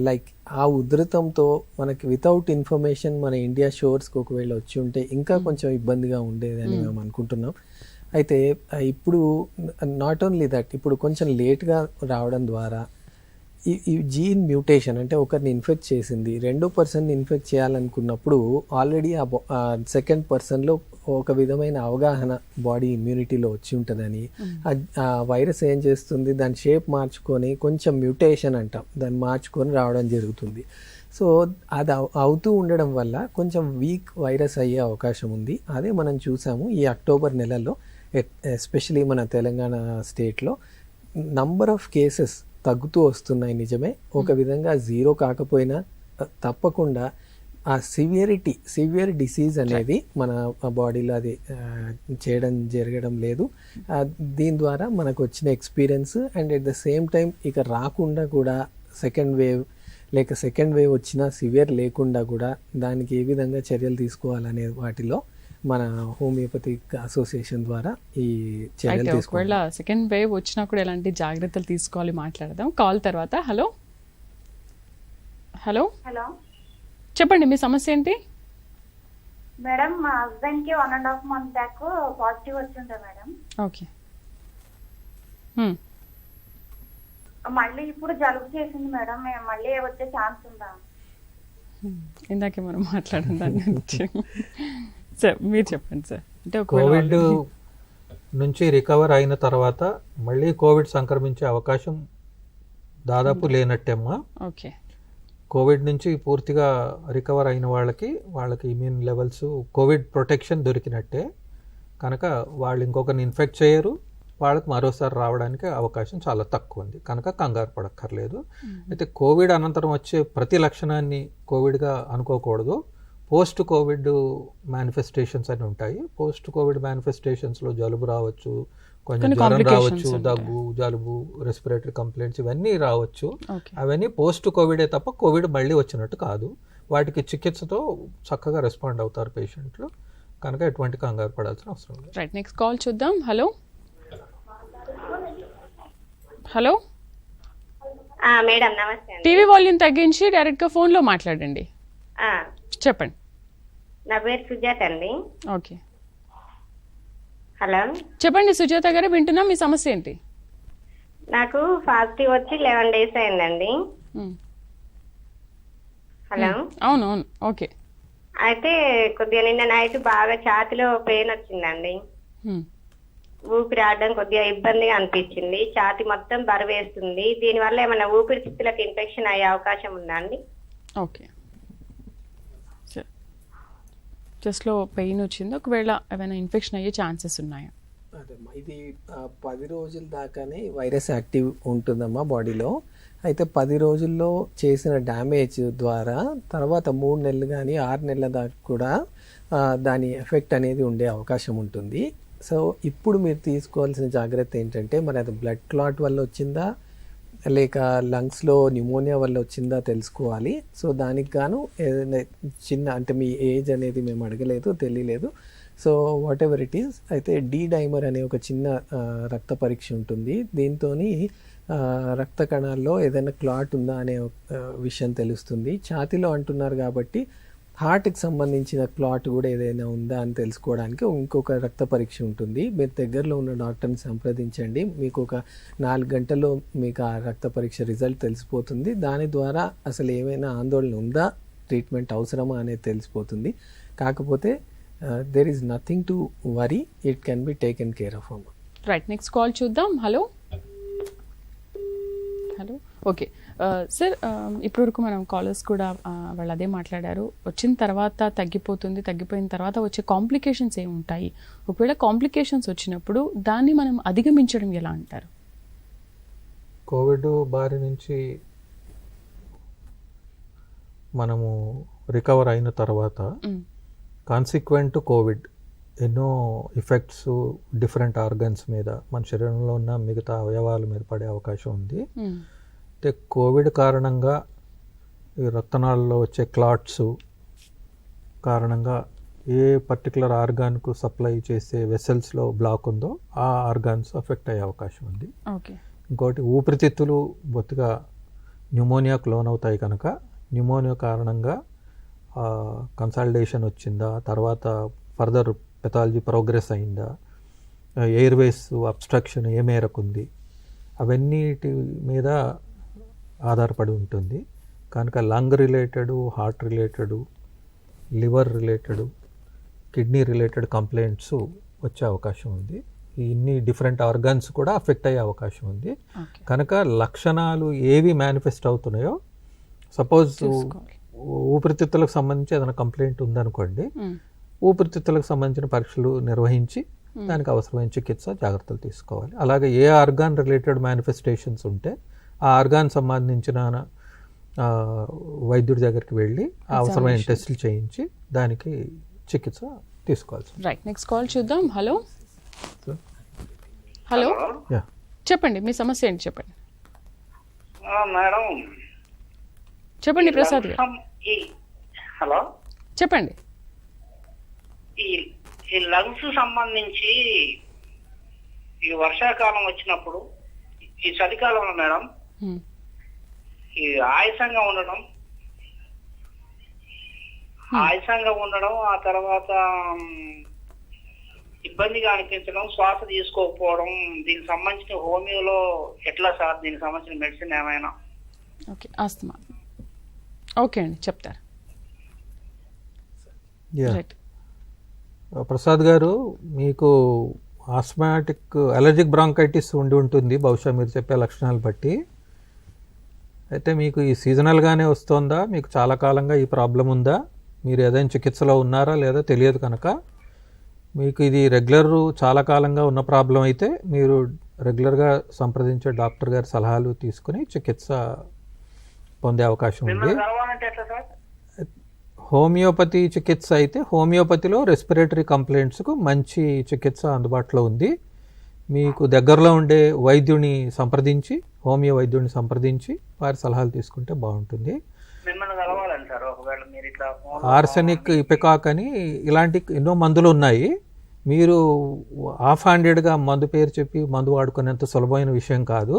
లైక్ ఆ ఉధృతంతో మనకి వితౌట్ ఇన్ఫర్మేషన్ మన ఇండియా షోర్స్కి ఒకవేళ వచ్చి ఉంటే ఇంకా కొంచెం ఇబ్బందిగా ఉండేది అని మేము అనుకుంటున్నాం. అయితే ఇప్పుడు నాట్ ఓన్లీ దట్, ఇప్పుడు కొంచెం లేట్గా రావడం ద్వారా ఈ జీన్ మ్యూటేషన్ అంటే ఒకరిని ఇన్ఫెక్ట్ చేసింది, రెండో పర్సన్ని ఇన్ఫెక్ట్ చేయాలనుకున్నప్పుడు ఆల్రెడీ ఆ సెకండ్ పర్సన్లో ఒక విధమైన అవగాహన బాడీ ఇమ్యూనిటీలో వచ్చి ఉంటుందని, ఆ వైరస్ ఏం చేస్తుంది, దాని షేప్ మార్చుకొని కొంచెం మ్యూటేషన్ అంటాం, దాన్ని మార్చుకొని రావడం జరుగుతుంది. సో అది అవుతూ ఉండడం వల్ల కొంచెం వీక్ వైరస్ అయ్యే అవకాశం ఉంది. అదే మనం చూసాము ఈ అక్టోబర్ నెలలో, ఎస్పెషలీ మన తెలంగాణ స్టేట్లో నంబర్ ఆఫ్ కేసెస్ తగ్గుతూ వస్తున్నాయి. నిజమే, ఒక విధంగా జీరో కాకపోయినా తప్పకుండా ఆ సివియర్ డిసీజ్ అనేది మన బాడీలో అది జరగడం లేదు. దీని ద్వారా మనకు వచ్చిన experience and at the same time ఇక రాకుండా కూడా సెకండ్ వేవ్ వచ్చినా సివియర్ లేకుండా కూడా దానికి ఏ విధంగా చర్యలు తీసుకోవాలనే వాటిలో మన హోమియోపతిక్ అసోసియేషన్ ద్వారా ఈ చర్యలు అయితే తీసుకోవాలి. ఒకవేళ సెకండ్ వేవ్ వచ్చినా కూడా ఎలాంటి జాగ్రత్తలు తీసుకోవాలి మాట్లాడదాం కాల్ తర్వాత. హలో హలో హలో చెప్పండి మీ సమస్య ఏంటి? మేడం, మా హస్బెండ్ కి 1.5 month బ్యాక్ పాజిటివ్ వచ్చిందా మేడం? ఓకే. మళ్ళీ ఇప్పుడు జలుబు చేసింది మేడం, మళ్ళీ వచ్చే ఛాన్స్ ఉందా? ఇందాకే మనం మాట్లాడడం దాని గురించి. సార్ మీరు చెప్పండి సార్. అంటే కోవిడ్ నుంచి రికవర్ అయిన తర్వాత మళ్ళీ కోవిడ్ సంక్రమించే అవకాశం దాదాపు లేనట్టేమ్మా. ఓకే. కోవిడ్ నుంచి పూర్తిగా రికవర్ అయిన వాళ్ళకి ఇమ్యూన్ లెవెల్స్ కోవిడ్ ప్రొటెక్షన్ దొరికినట్టే, కనుక వాళ్ళు ఇంకొకరిని ఇన్ఫెక్ట్ చేయరు, వాళ్ళకి మరోసారి రావడానికి అవకాశం చాలా తక్కువ ఉంది, కనుక కంగారు పడక్కర్లేదు. అయితే కోవిడ్ అనంతరం వచ్చే ప్రతి లక్షణాన్ని కోవిడ్గా అనుకోకూడదు. పోస్ట్ కోవిడ్ మేనిఫెస్టేషన్స్ అని ఉంటాయి. పోస్ట్ కోవిడ్ మేనిఫెస్టేషన్స్లో జలుబు రావచ్చు, కొంచెం జ్వరం రావచ్చు, దగ్గు, జలుబు, రెస్పిరేటరీ కంప్లైంట్స్ ఇవన్నీ రావచ్చు. అవన్నీ పోస్ట్ కోవిడే తప్ప కోవిడ్ మళ్ళీ వచ్చినట్టు కాదు. వాటికి చికిత్సతో చక్కగా రెస్పాండ్ అవుతారు పేషెంట్లు, కనుక ఎటువంటి కంగారు పడాల్సిన అవసరం లేదు. రైట్, నెక్స్ట్ కాల్ చూద్దాం. హలో హలో మేడం నమస్తే అండి. టీవీ వాల్యూమ్ తగ్గించి డైరెక్ట్గా ఫోన్లో మాట్లాడండి. చెప్పండి. నా పేరు సుజాత అండి. ఓకే, హలో చెప్పండి సుజాత గారు, వింటున్నా. మీ సమస్య ఏంటి? నాకు పాజిటివ్ వచ్చి 11 days అయిందండి. హలో అవును అవును, ఓకే. అయితే కొద్దిగా నిన్న నైట్ బాగా ఛాతిలో పెయిన్ వచ్చిందండి. ఊపిరి ఆడడం కొద్దిగా ఇబ్బందిగా అనిపించింది. ఛాతి మొత్తం బరువేస్తుంది. దీనివల్ల ఏమైనా ఊపిరితిత్తులకు ఇన్ఫెక్షన్ అయ్యే అవకాశం ఉందా అండి? ఓకే, చెస్ట్లో పెయిన్ వచ్చింది, ఒకవేళ ఏమైనా ఇన్ఫెక్షన్ అయ్యే ఛాన్సెస్ ఉన్నాయా? అదేమ్మా, ఇది 10 రోజుల దాకానే వైరస్ యాక్టివ్ ఉంటుందమ్మా బాడీలో. అయితే 10 రోజుల్లో చేసిన డ్యామేజ్ ద్వారా తర్వాత 3 నెలలు కానీ 6 నెలల దాకా కూడా దాని ఎఫెక్ట్ అనేది ఉండే అవకాశం ఉంటుంది. సో ఇప్పుడు మీరు తీసుకోవాల్సిన జాగ్రత్త ఏంటంటే, మరి అది బ్లడ్ క్లాట్ వల్ల వచ్చిందా లేక లంగ్స్లో న్యూమోనియా వల్ల వచ్చిందా తెలుసుకోవాలి. సో దానికి గాను ఏదైనా చిన్న, అంటే మీ ఏజ్ అనేది మేము అడగలేదు, తెలియలేదు. So what ever it is, అయితే డి డైమర్ అనే ఒక చిన్న రక్త పరీక్ష ఉంటుంది. దీంతో రక్త కణాల్లో ఏదైనా క్లాట్ ఉందా అనే విషయం తెలుస్తుంది. ఛాతీలో అంటున్నారు కాబట్టి హార్ట్కి సంబంధించిన క్లాట్ కూడా ఏదైనా ఉందా అని తెలుసుకోవడానికి ఇంకొక రక్త పరీక్ష ఉంటుంది. మీరు దగ్గరలో ఉన్న డాక్టర్ని సంప్రదించండి. మీకు ఒక 4 గంటల్లో మీకు ఆ రక్త పరీక్ష రిజల్ట్ తెలిసిపోతుంది. దాని ద్వారా అసలు ఏమైనా ఆందోళన ఉందా, ట్రీట్మెంట్ అవసరమా అనేది తెలిసిపోతుంది. కాకపోతే there is nothing to worry, it can be taken care of. Right, next call చూద్దాం. Hello hello, okay sir. ఇప్పటివరకు మనం కాలర్స్ కూడా వాళ్ళు అదే మాట్లాడారు, వచ్చిన తర్వాత తగ్గిపోతుంది, తగ్గిపోయిన తర్వాత వచ్చే కాంప్లికేషన్స్ ఏమి ఉంటాయి, ఒకవేళ కాంప్లికేషన్స్ వచ్చినప్పుడు దాన్ని మనం అధిగమించడం ఎలా అంటారు? కోవిడ్ బారి నుంచి మనము రికవర్ అయిన తర్వాత కాన్సిక్వెంట్ కోవిడ్ ఎన్నో ఎఫెక్ట్స్ డిఫరెంట్ ఆర్గన్స్ మీద, మన శరీరంలో ఉన్న మిగతా అవయవాల మీద పడే అవకాశం ఉంది. అయితే కోవిడ్ కారణంగా ఈ రక్తనాళాల్లో వచ్చే క్లాట్స్ కారణంగా ఏ పర్టికులర్ ఆర్గాన్కు సప్లై చేసే వెసల్స్లో బ్లాక్ ఉందో ఆ ఆర్గాన్స్ ఎఫెక్ట్ అయ్యే అవకాశం ఉంది. ఇంకోటి ఊపిరితిత్తులు బొత్తిగా న్యూమోనియాకు లోనవుతాయి కనుక న్యూమోనియా కారణంగా కన్సాలిడేషన్ వచ్చిందా, తర్వాత ఫర్దర్ పెథాలజీ ప్రోగ్రెస్ అయిందా, ఎయిర్వేస్ అబ్స్ట్రక్షన్ ఏ మేరకు ఉంది, అవన్నిటి మీద ఆధారపడి ఉంటుంది. కనుక lung related, heart related, liver related, kidney related complaints వచ్చే అవకాశం ఉంది. ఇన్ని డిఫరెంట్ ఆర్గాన్స్ కూడా అఫెక్ట్ అయ్యే అవకాశం ఉంది. కనుక లక్షణాలు ఏవి మేనిఫెస్ట్ అవుతున్నాయో, సపోజ్ ఊపిరితిత్తులకు సంబంధించి ఏదైనా కంప్లైంట్ ఉందనుకోండి, ఊపిరితిత్తులకు సంబంధించిన పరీక్షలు నిర్వహించి దానికి అవసరమైన చికిత్స జాగ్రత్తలు తీసుకోవాలి. అలాగే ఏ ఆర్గాన్ రిలేటెడ్ మేనిఫెస్టేషన్స్ ఉంటే ఆ ఆర్గాన్ సంబంధించిన వైద్యుడి దగ్గరికి వెళ్ళి అవసరమైన టెస్టులు చేయించి దానికి చికిత్స తీసుకోవాల్సి. రైట్, నెక్స్ట్ కాల్ చూద్దాం. హలో హలో, చెప్పండి మీ సమస్య ఏంటి, చెప్పండి. మేడం చెప్పండి ప్రసాద్ గారు. హలో, చెప్పండి. ఈ ఈ లంగ్స్ సంబంధించి ఈ వర్షాకాలం వచ్చినప్పుడు, ఈ చలికాలంలో మేడం ఈ ఆయాసంగా ఉండడం, ఆ తర్వాత ఇబ్బందిగా అనిపించడం, శ్వాస తీసుకోకపోవడం, దీనికి సంబంధించిన హోమియోలో ఎట్లా సార్, దీనికి సంబంధించిన మెడిసిన్ ఏమైనా? Okay, asthma. ఓకే అండి, చెప్తారు. ప్రసాద్ గారు, మీకు ఆస్మాటిక్ అలర్జిక్ బ్రాంకైటిస్ ఉండి ఉంటుంది బహుశా మీరు చెప్పే లక్షణాలు బట్టి. అయితే మీకు ఈ సీజనల్గానే వస్తుందా, మీకు చాలా కాలంగా ఈ ప్రాబ్లం ఉందా, మీరు ఏదైనా చికిత్సలో ఉన్నారా లేదా తెలియదు కనుక, మీకు ఇది రెగ్యులర్ చాలా కాలంగా ఉన్న ప్రాబ్లం అయితే మీరు రెగ్యులర్గా సంప్రదించే డాక్టర్ గారి సలహాలు తీసుకుని చికిత్స పొందే అవకాశం ఉంది. హోమియోపతి చికిత్స అయితే హోమియోపతిలో రెస్పిరేటరీ కంప్లైంట్స్కు మంచి చికిత్స అందుబాటులో ఉంది. మీకు దగ్గరలో ఉండే వైద్యుని సంప్రదించి, హోమియో వైద్యుని సంప్రదించి వారి సలహాలు తీసుకుంటే బాగుంటుంది. ఆర్సెనిక్, ఇపెకాక్ అని ఇలాంటి ఎన్నో మందులు ఉన్నాయి. మీరు ఆఫ్ హ్యాండెడ్గా మందు పేరు చెప్పి మందు వాడుకునేంత సులభమైన విషయం కాదు.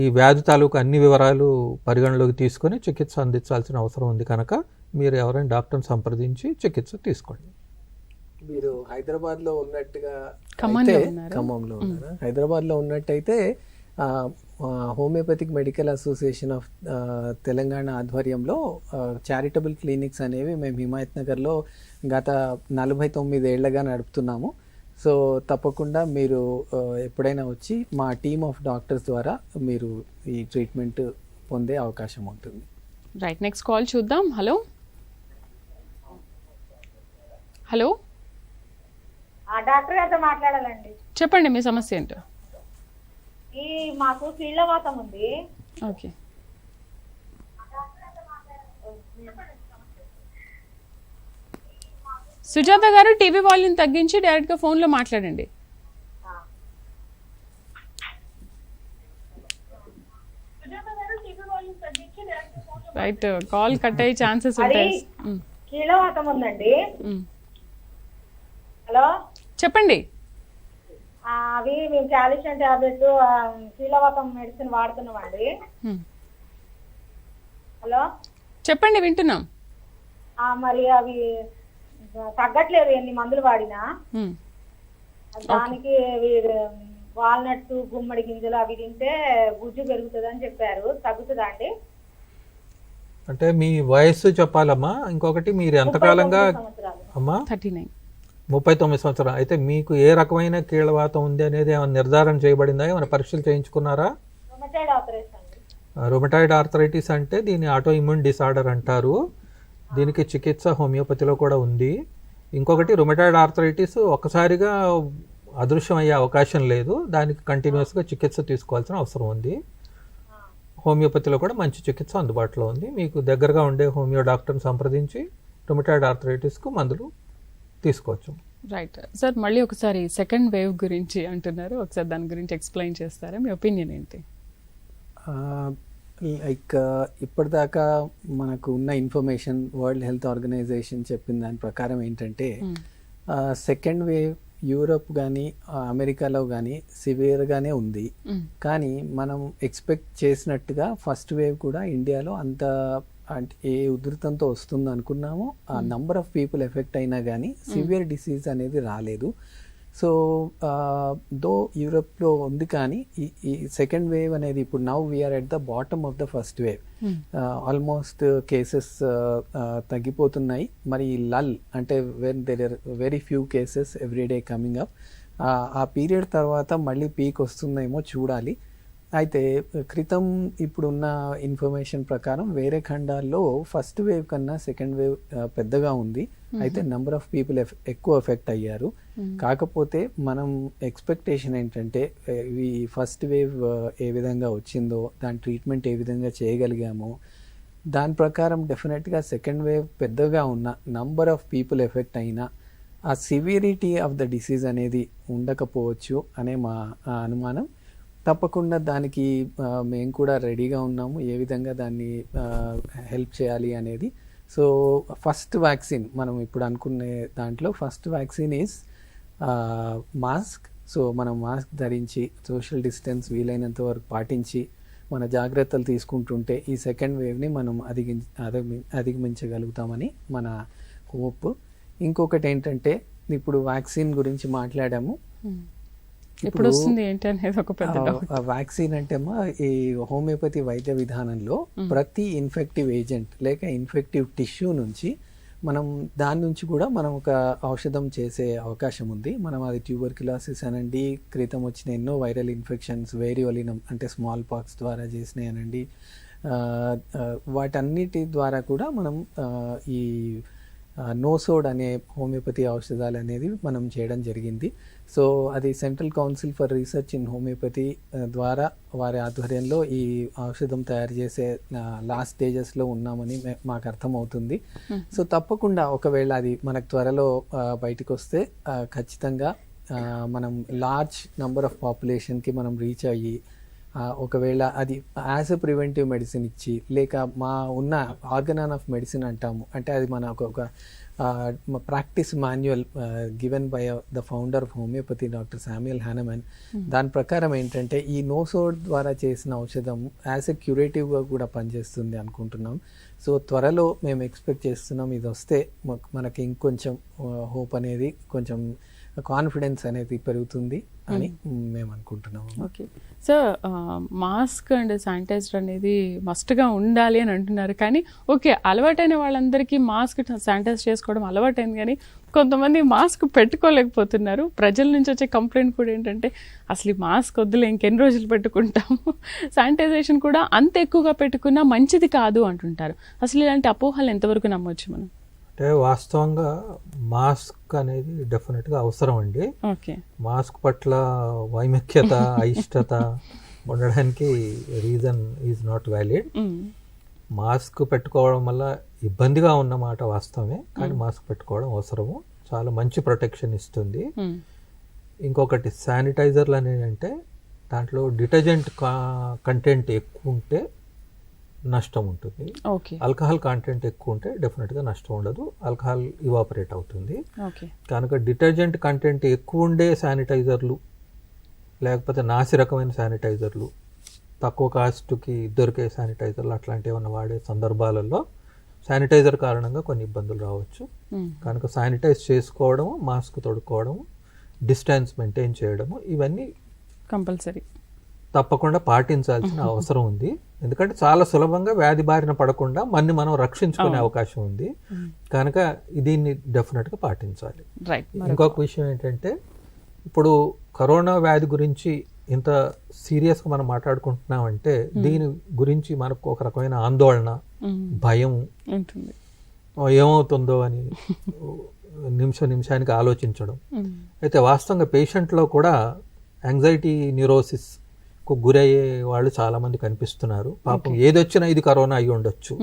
ఈ వ్యాధి తాలూకు అన్ని వివరాలు పరిగణలోకి తీసుకొని చికిత్స అందించాల్సిన అవసరం ఉంది కనుక మీరు ఎవరైనా డాక్టర్ని సంప్రదించి చికిత్స తీసుకోండి. మీరు హైదరాబాద్లో ఉన్నట్టుగా ఖమ్మంలో ఉన్నారా? హైదరాబాద్లో ఉన్నట్టయితే homoeopathic medical association of Telangana ఆధ్వర్యంలో చారిటబుల్ క్లినిక్స్ అనేవి మేము హిమాయత్ నగర్లో గత 49 ఏళ్లుగా నడుపుతున్నాము. సో తప్పకుండా మీరు ఎప్పుడైనా వచ్చి మా టీమ్ ఆఫ్ డాక్టర్స్ ద్వారా మీరు ఈ ట్రీట్మెంట్ పొందే అవకాశం ఉంటుంది. రైట్, నెక్స్ట్ కాల్ చూద్దాం. హలో హలో, డాక్టర్ గారితో మాట్లాడాలండి. చెప్పండి మీ సమస్య ఏంటో. మాకు కీళ్ళవాతం ఉంది. ఓకే, సుజాత గారు టీవీ వాల్యూమ్ తగ్గించి డైరెక్ట్గా ఫోన్లో మాట్లాడండి. రైట్, కాల్ కట్ అయ్యే ఛాన్సెస్ ఉంటాయి. కీళ్ళవాతం ఉందండి. హలో, చెప్పండి. అవి మేము కాల్షియం టాబ్లెట్, కీళ్ళవాతం మెడిసిన్ వాడుతున్నామండి. హలో, చెప్పండి, వింటున్నాం. మరి అవి తగ్గట్లేదు ఎన్ని మందులు వాడినా. దానికి వాల్నట్స్, గుమ్మడి గింజలు అవి తింటే గుజ్జు పెరుగుతుంది అని చెప్పారు. తగ్గుతుందా అండి? అంటే మీ వయస్సు చెప్పాలమ్మా. ఇంకొకటి, మీరు ఎంతకాలంగా అమ్మా? 39 సంవత్సరాలు. అయితే మీకు ఏ రకమైన కీళ్ళవాతం ఉంది అనేది ఏమైనా నిర్ధారణ చేయబడిందా? ఏమైనా పరీక్షలు చేయించుకున్నారా? రొమటాయిడ్ ఆర్థరైటిస్ అంటే దీన్ని ఆటో ఇమ్యూన్ డిసార్డర్ అంటారు. దీనికి చికిత్స హోమియోపతిలో కూడా ఉంది. ఇంకొకటి, రొమటాయిడ్ ఆర్థరైటిస్ ఒక్కసారిగా అదృశ్యం అయ్యే అవకాశం లేదు. దానికి కంటిన్యూస్గా చికిత్స తీసుకోవాల్సిన అవసరం ఉంది. హోమియోపతిలో కూడా మంచి చికిత్స అందుబాటులో ఉంది. మీకు దగ్గరగా ఉండే హోమియో డాక్టర్ని సంప్రదించి రొమటాయిడ్ ఆర్థరైటిస్కు మందులు తీసుకోవచ్చు. రైట్ సార్, మళ్ళీ ఒకసారి సెకండ్ వేవ్ గురించి అంటున్నారు, ఒకసారి దాని గురించి ఎక్స్ప్లెయిన్ చేస్తారా? మీ ఒపీనియన్ ఏంటి? లైక్ ఇప్పటిదాకా మనకు ఉన్న ఇన్ఫర్మేషన్, వరల్డ్ హెల్త్ ఆర్గనైజేషన్ చెప్పిన దాని ప్రకారం ఏంటంటే సెకండ్ వేవ్ యూరోప్ కానీ అమెరికాలో కానీ సివియర్గానే ఉంది. కానీ మనం ఎక్స్పెక్ట్ చేసినట్టుగా ఫస్ట్ వేవ్ కూడా ఇండియాలో అంత అంటే ఏ ఉధృతంతో వస్తుంది అనుకున్నామో ఆ నంబర్ ఆఫ్ పీపుల్ ఎఫెక్ట్ అయినా కానీ సివియర్ డిసీజ్ అనేది రాలేదు. సో దో యూరోప్లో ఉంది, కానీ ఈ సెకండ్ వేవ్ అనేది ఇప్పుడు now we're at the bottom of the first wave. Almost cases తగ్గిపోతున్నాయి. మరి లల్ అంటే when there are very few cases every day coming up, ఆ పీరియడ్ తర్వాత మళ్ళీ పీక్ వస్తుందేమో చూడాలి. అయితే క్రితం ఇప్పుడున్న ఇన్ఫర్మేషన్ ప్రకారం వేరే ఖండాల్లో ఫస్ట్ వేవ్ కన్నా సెకండ్ వేవ్ పెద్దగా ఉంది. అయితే నెంబర్ ఆఫ్ పీపుల్ ఎక్కువ ఎఫెక్ట్ అయ్యారు. కాకపోతే మనం ఎక్స్పెక్టేషన్ ఏంటంటే ఈ ఫస్ట్ వేవ్ ఏ విధంగా వచ్చిందో, దాని ట్రీట్మెంట్ ఏ విధంగా చేయగలిగామో దాని ప్రకారం డెఫినెట్గా సెకండ్ వేవ్ పెద్దగా ఉన్న నంబర్ ఆఫ్ పీపుల్ ఎఫెక్ట్ అయినా ఆ సివియరిటీ ఆఫ్ ద డిసీజ్ అనేది ఉండకపోవచ్చు అనే మా అనుమానం. తప్పకుండా దానికి మేము కూడా రెడీగా ఉన్నాము. ఏ విధంగా దాన్ని హెల్ప్ చేయాలి అనేది సో ఫస్ట్ వ్యాక్సిన్ మనం ఇప్పుడు అనుకునే దాంట్లో first vaccine is mask. So మనం మాస్క్ ధరించి సోషల్ డిస్టెన్స్ వీలైనంత వరకు పాటించి మన జాగ్రత్తలు తీసుకుంటుంటే ఈ సెకండ్ వేవ్ని మనం అధిగమించగలుగుతామని మన హోప్. ఇంకొకటి ఏంటంటే ఇప్పుడు వ్యాక్సిన్ గురించి మాట్లాడాము. ఇప్పుడు వస్తుంది ఏంటి అనేది ఒక పెద్ద వ్యాక్సిన్ అంటే ఈ హోమియోపతి వైద్య విధానంలో ప్రతి ఇన్ఫెక్టివ్ ఏజెంట్ లేక ఇన్ఫెక్టివ్ టిష్యూ నుంచి మనం దాని నుంచి కూడా మనం ఒక ఔషధం చేసే అవకాశం ఉంది. మనం అది ట్యూబర్క్యులోసిస్ అనండి, క్రితం వచ్చిన ఎన్నో వైరల్ ఇన్ఫెక్షన్స్, వేరియోలినం అంటే స్మాల్ పాక్స్ ద్వారా చేసినాయి అనండి, వాటన్నిటి ద్వారా కూడా మనం ఈ నోసోడ్ అనే హోమియోపతి ఔషధాలు అనేది మనం చేయడం జరిగింది. సో అది central council for research in homeopathy ద్వారా వారి ఆధ్వర్యంలో ఈ ఔషధం తయారు చేసే లాస్ట్ స్టేజెస్లో ఉన్నామని మాకు అర్థమవుతుంది. సో తప్పకుండా ఒకవేళ అది మనకు త్వరలో బయటకు వస్తే ఖచ్చితంగా మనం లార్జ్ నంబర్ ఆఫ్ పాపులేషన్కి మనం రీచ్ అయ్యి ఒకవేళ అది యాజ్ ఎ ప్రివెంటివ్ మెడిసిన్ ఇచ్చి లేక మా ఉన్న ఆర్గనాన్ ఆఫ్ మెడిసిన్ అంటాము, అంటే అది మన ఒక practice manual given by the founder of homeopathy doctor Samuel Hahnemann. దాని ప్రకారం ఏంటంటే ఈ నోసోడ్ ద్వారా చేసిన ఔషధం యాజ్ ఎ క్యూరేటివ్గా కూడా పనిచేస్తుంది అనుకుంటున్నాం. సో త్వరలో మేము ఎక్స్పెక్ట్ చేస్తున్నాం ఇది వస్తే మనకి ఇంకొంచెం హోప్ అనేది, కొంచెం కాన్ఫిడెన్స్ అనేది పెరుగుతుంది అని మేము అనుకుంటున్నాము. Okay sir, mask and sanitiser అనేది మస్ట్గా ఉండాలి అని అంటున్నారు. కానీ ఓకే, అలవాటైన వాళ్ళందరికీ మాస్క్ శానిటైజ్ చేసుకోవడం అలవాటైంది, కానీ కొంతమంది మాస్క్ పెట్టుకోలేకపోతున్నారు. ప్రజల నుంచి వచ్చే కంప్లైంట్ కూడా ఏంటంటే అసలు ఈ మాస్క్ వద్దులే, ఇంకెన్ని రోజులు పెట్టుకుంటాము, శానిటైజేషన్ కూడా అంత ఎక్కువగా పెట్టుకున్నా మంచిది కాదు అంటుంటారు. అసలు ఇలాంటి అపోహలు ఎంతవరకు నమ్మొచ్చు మనం? అంటే వాస్తవంగా మాస్క్ అనేది డెఫినెట్గా అవసరం అండి. మాస్క్ పట్ల వైముఖ్యత, అయిష్టత ఉండడానికి reason is not valid. Mask పెట్టుకోవడం వల్ల ఇబ్బందిగా ఉన్నమాట వాస్తవమే, కానీ మాస్క్ పెట్టుకోవడం అవసరము, చాలా మంచి ప్రొటెక్షన్ ఇస్తుంది. ఇంకొకటి శానిటైజర్లు అనేది అంటే దాంట్లో డిటర్జెంట్ కంటెంట్ ఎక్కువ ఉంటే నష్టం ఉంటుంది. ఆల్కహాల్ కంటెంట్ ఎక్కువ ఉంటే డెఫినెట్గా నష్టం ఉండదు, ఆల్కహాల్ ఇవాపరేట్ అవుతుంది. కనుక డిటర్జెంట్ కంటెంట్ ఎక్కువ ఉండే శానిటైజర్లు లేకపోతే నాసి రకమైన శానిటైజర్లు, తక్కువ కాస్ట్కి దొరికే శానిటైజర్లు అట్లాంటివి ఏమైనా వాడే సందర్భాలలో శానిటైజర్ కారణంగా కొన్ని ఇబ్బందులు రావచ్చు. కనుక శానిటైజ్ చేసుకోవడము, మాస్క్ తొడుక్కోవడము, డిస్టెన్స్ మెయింటైన్ చేయడము, ఇవన్నీ కంపల్సరీ తప్పకుండా పాటించాల్సిన అవసరం ఉంది. ఎందుకంటే చాలా సులభంగా వ్యాధి బారిన పడకుండా మనం రక్షించుకునే అవకాశం ఉంది. కనుక దీన్ని డెఫినెట్గా పాటించాలి. ఇంకొక విషయం ఏంటంటే, ఇప్పుడు కరోనా వ్యాధి గురించి ఇంత సీరియస్గా మనం మాట్లాడుకుంటున్నామంటే దీని గురించి మనకు ఒక రకమైన ఆందోళన, భయం, ఏమవుతుందో అని నిమిషానికి ఆలోచించడం. అయితే వాస్తవంగా పేషెంట్లో కూడా యాంగ్జైటీ న్యూరోసిస్ కు గురయ్యే వాళ్ళు చాలా మంది కనిపిస్తున్నారు. పాపం ఏదొచ్చినా ఇది కరోనా అయి ఉండొచ్చు,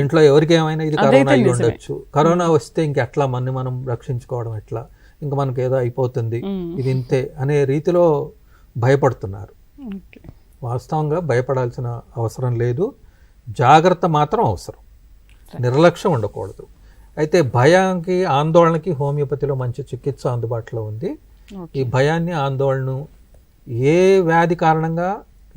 ఇంట్లో ఎవరికి ఏమైనా ఇది కరోనా అయి ఉండొచ్చు, కరోనా వస్తే ఇంకెట్లా మనం రక్షించుకోవడం ఎట్లా, ఇంకా మనకు ఏదో అయిపోతుంది, ఇది ఇంతే అనే రీతిలో భయపడుతున్నారు. వాస్తవంగా భయపడాల్సిన అవసరం లేదు, జాగ్రత్త మాత్రం అవసరం, నిర్లక్ష్యం ఉండకూడదు. అయితే భయానికి, ఆందోళనకి హోమియోపతిలో మంచి చికిత్స అందుబాటులో ఉంది. ఈ భయాన్ని, ఆందోళన ఏ వ్యాధి కారణంగా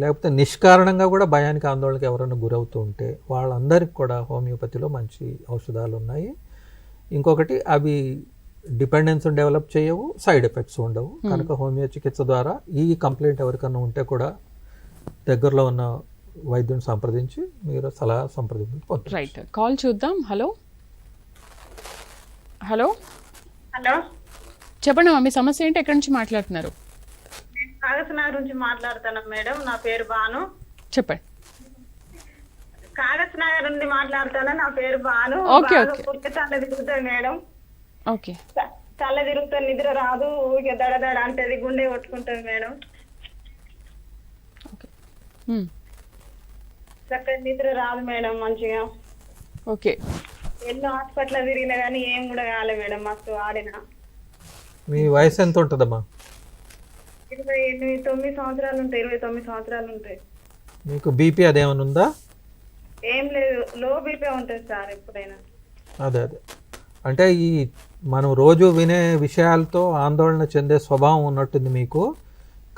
లేకపోతే నిష్కారణంగా కూడా భయానికి, ఆందోళనకి ఎవరైనా గురవుతూ ఉంటే వాళ్ళందరికీ కూడా హోమియోపతిలో మంచి ఔషధాలు ఉన్నాయి. ఇంకొకటి, అవి డిపెండెన్స్ డెవలప్ చేయవు, సైడ్ ఎఫెక్ట్స్ ఉండవు. కనుక హోమియో చికిత్స ద్వారా ఈ కంప్లైంట్ ఎవరికన్నా ఉంటే కూడా దగ్గరలో ఉన్న వైద్యుని సంప్రదించి మీరు సలహా సంప్రదించవచ్చు. రైట్, కాల్ చూద్దాం. హలో హలో హలో, చెప్పండి మీ సమస్య ఏంటి, ఎక్కడి నుంచి మాట్లాడుతున్నారు? కాగజ్నగర్ నుంచి మాట్లాడుతాను మేడం, నా పేరు బాను. చెప్పండి. కాగజ్నగర్ నుండి మాట్లాడుతాను, నా పేరు బాను. తల తిరుగుతుంది మేడం. ఓకే, తల తిరుగుతుంది, నిద్ర రాదు, ఊరికే దడ అంటది, గుండె కొట్టుకుంటుంది మేడం. చక్కగా నిద్ర రాదు మేడం మంచిగా. ఓకే, ఎన్నో హాస్పిటల్ తిరిగినా కానీ ఏం కూడా కాలే మేడం, మస్తు ఆడిన. మీ వయసు ఎంత ఉంటుందమ్మా? 29 సంవత్సరాలు ఉంటాయి. 29 సంవత్సరాలు ఉంటాయి. మీకు బీపీ అదేమైనా ఉందా? ఏం లేదు, లో బీపీ ఉంటుంది సార్ ఎప్పుడైనా. అదే అంటే ఈ మనం రోజు వినే విషయాలతో ఆందోళన చెందే స్వభావం ఉన్నట్టుంది మీకు.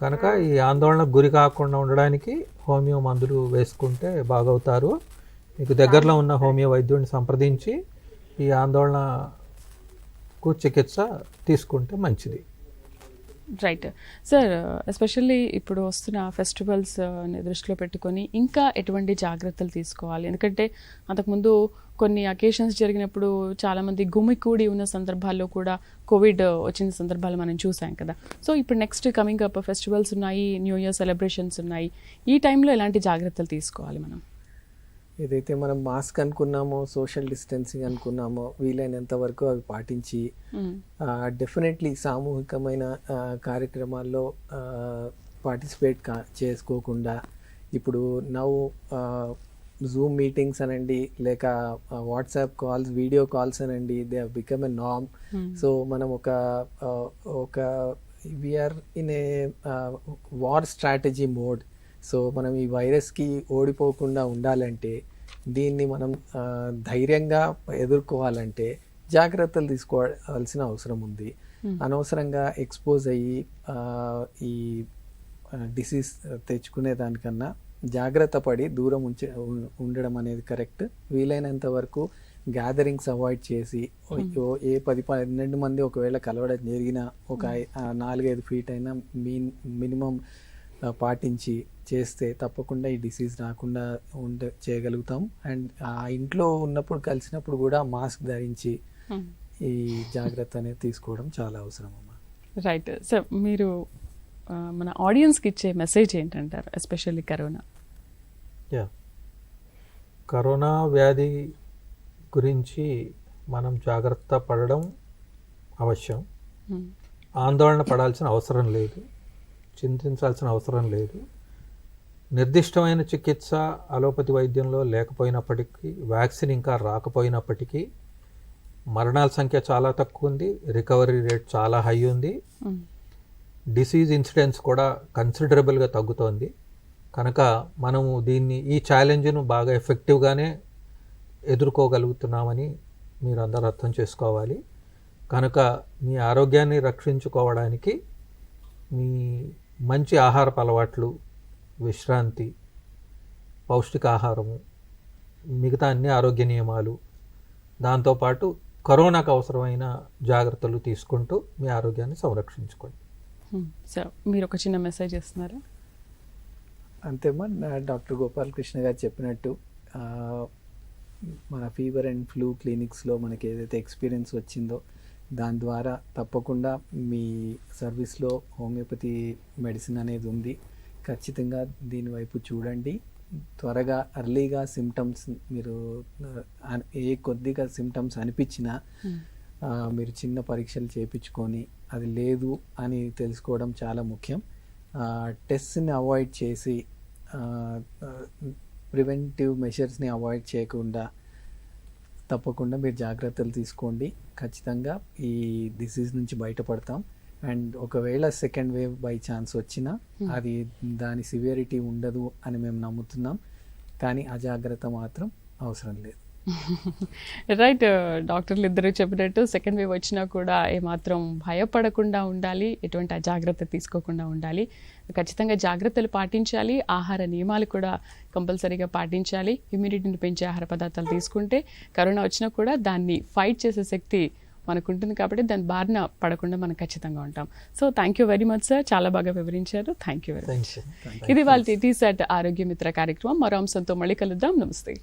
కనుక ఈ ఆందోళనకు గురి కాకుండా ఉండడానికి హోమియో మందులు వేసుకుంటే బాగవుతారు. మీకు దగ్గరలో ఉన్న హోమియో వైద్యుడిని సంప్రదించి ఈ ఆందోళనకు చికిత్స తీసుకుంటే మంచిది. రైట్ సార్, ఎస్పెషల్లీ ఇప్పుడు వస్తున్న ఫెస్టివల్స్ని దృష్టిలో పెట్టుకొని ఇంకా ఎటువంటి జాగ్రత్తలు తీసుకోవాలి? ఎందుకంటే అంతకుముందు కొన్ని అకేషన్స్ జరిగినప్పుడు చాలామంది గుమికూడి ఉన్న సందర్భాల్లో కూడా కోవిడ్ వచ్చిన సందర్భాలు మనం చూసాం కదా. సో ఇప్పుడు నెక్స్ట్ కమింగ్ అప్ ఫెస్టివల్స్ ఉన్నాయి, న్యూ ఇయర్ సెలబ్రేషన్స్ ఉన్నాయి. ఈ టైంలో ఎలాంటి జాగ్రత్తలు తీసుకోవాలి మనం? ఏదైతే మనం మాస్క్ అనుకున్నామో, సోషల్ డిస్టెన్సింగ్ అనుకున్నామో, వీలైనంత వరకు అవి పాటించి డెఫినెట్లీ సామూహికమైన కార్యక్రమాల్లో పార్టిసిపేట్ చేసుకోకుండా, ఇప్పుడు జూమ్ మీటింగ్స్ అనండి, లేక వాట్సాప్ కాల్స్, వీడియో కాల్స్ అనండి, they have become a norm. So మనం ఒక we're in a war strategy mode. So మనం ఈ వైరస్కి ఓడిపోకుండా ఉండాలంటే, దీన్ని మనం ధైర్యంగా ఎదుర్కోవాలంటే జాగ్రత్తలు తీసుకోవాల్సిన అవసరం ఉంది. అనవసరంగా ఎక్స్పోజ్ అయ్యి ఈ డిసీజ్ తెచ్చుకునే దానికన్నా జాగ్రత్త పడి దూరం ఉండడం అనేది కరెక్ట్. వీలైనంత వరకు గ్యాదరింగ్స్ అవాయిడ్ చేసి, ఏ 10-12 మంది ఒకవేళ కలవడం జరిగినా ఒక 4-5 ఫీట్ అయినా మినిమం పాటించి చేస్తే తప్పకుండా ఈ డిసీజ్ రాకుండా చేయగలుగుతాం. అండ్ ఆ ఇంట్లో ఉన్నప్పుడు కలిసినప్పుడు కూడా మాస్క్ ధరించి ఈ జాగ్రత్త అనేది తీసుకోవడం చాలా అవసరం అమ్మా. రైట్ సార్, మీరు మన ఆడియన్స్కి ఇచ్చే మెసేజ్ ఏంటంటారు, ఎస్పెషల్లీ కరోనా? కరోనా వ్యాధి గురించి మనం జాగ్రత్త పడడం అవశ్యం. ఆందోళన పడాల్సిన అవసరం లేదు, చింతించాల్సిన అవసరం లేదు. నిర్దిష్టమైన చికిత్స అలోపతి వైద్యంలో లేకపోయినప్పటికీ, వ్యాక్సిన్ ఇంకా రాకపోయినప్పటికీ మరణాల సంఖ్య చాలా తక్కువ ఉంది, రికవరీ రేట్ చాలా హై ఉంది, డిసీజ్ ఇన్సిడెన్స్ కూడా కన్సిడరబుల్గా తగ్గుతోంది. కనుక మనము ఈ ఛాలెంజ్ను బాగా ఎఫెక్టివ్గానే ఎదుర్కోగలుగుతున్నామని మీరు అందరూ అర్థం చేసుకోవాలి. కనుక మీ ఆరోగ్యాన్ని రక్షించుకోవడానికి మీ మంచి ఆహారపు అలవాట్లు, విశ్రాంతి, పౌష్టికాహారము, మిగతా అన్ని ఆరోగ్య నియమాలు, దాంతోపాటు కరోనాకు అవసరమైన జాగ్రత్తలు తీసుకుంటూ మీ ఆరోగ్యాన్ని సంరక్షించుకోండి. సార్, మీరు ఒక చిన్న మెసేజ్ ఇస్తున్నారా? అంతేమ్మా, డాక్టర్ గోపాలకృష్ణ గారు చెప్పినట్టు మన ఫీవర్ అండ్ ఫ్లూ క్లినిక్స్లో మనకి ఏదైతే ఎక్స్పీరియన్స్ వచ్చిందో దాని ద్వారా తప్పకుండా మీ సర్వీస్లో హోమియోపతి మెడిసిన్ అనేది ఉంది. ఖచ్చితంగా దీనివైపు చూడండి. త్వరగా ఎర్లీగా సిమ్టమ్స్, మీరు కొద్దిగా సిమ్టమ్స్ అనిపించినా మీరు చిన్న పరీక్షలు చేయించుకొని అది లేదు అని తెలుసుకోవడం చాలా ముఖ్యం. టెస్ట్ని అవాయిడ్ చేసి, ప్రివెంటివ్ మెషర్స్ని అవాయిడ్ చేయకుండా తప్పకుండా మీరు జాగ్రత్తలు తీసుకోండి. ఖచ్చితంగా ఈ డిసీజ్ నుంచి బయటపడతాం. అండ్ ఒకవేళ సెకండ్ వేవ్ బై ఛాన్స్ వచ్చినా అది దాని సివియరిటీ ఉండదు అని మేము నమ్ముతున్నాం. కానీ అజాగ్రత్త మాత్రం అవసరం లేదు. రైట్, డాక్టర్లు ఇద్దరు చెప్పినట్టు సెకండ్ వేవ్ వచ్చినా కూడా ఏమాత్రం భయపడకుండా ఉండాలి, ఎటువంటి అజాగ్రత్త తీసుకోకుండా ఉండాలి. ఖచ్చితంగా జాగ్రత్తలు పాటించాలి, ఆహార నియమాలు కూడా కంపల్సరీగా పాటించాలి. ఇమ్యూనిటీని పెంచే ఆహార పదార్థాలు తీసుకుంటే కరోనా వచ్చినా కూడా దాన్ని ఫైట్ చేసే శక్తి మనకు ఉంటుంది. కాబట్టి దాని బారిన పడకుండా మనం ఖచ్చితంగా ఉంటాం. So thank you very much sir, చాలా బాగా వివరించారు. Thank you very much. ఇది వాళ్ళ టీసాట్ ఆరోగ్య మిత్ర కార్యక్రమం. మరో అంశంతో మళ్ళీ కలుద్దాం. నమస్తే.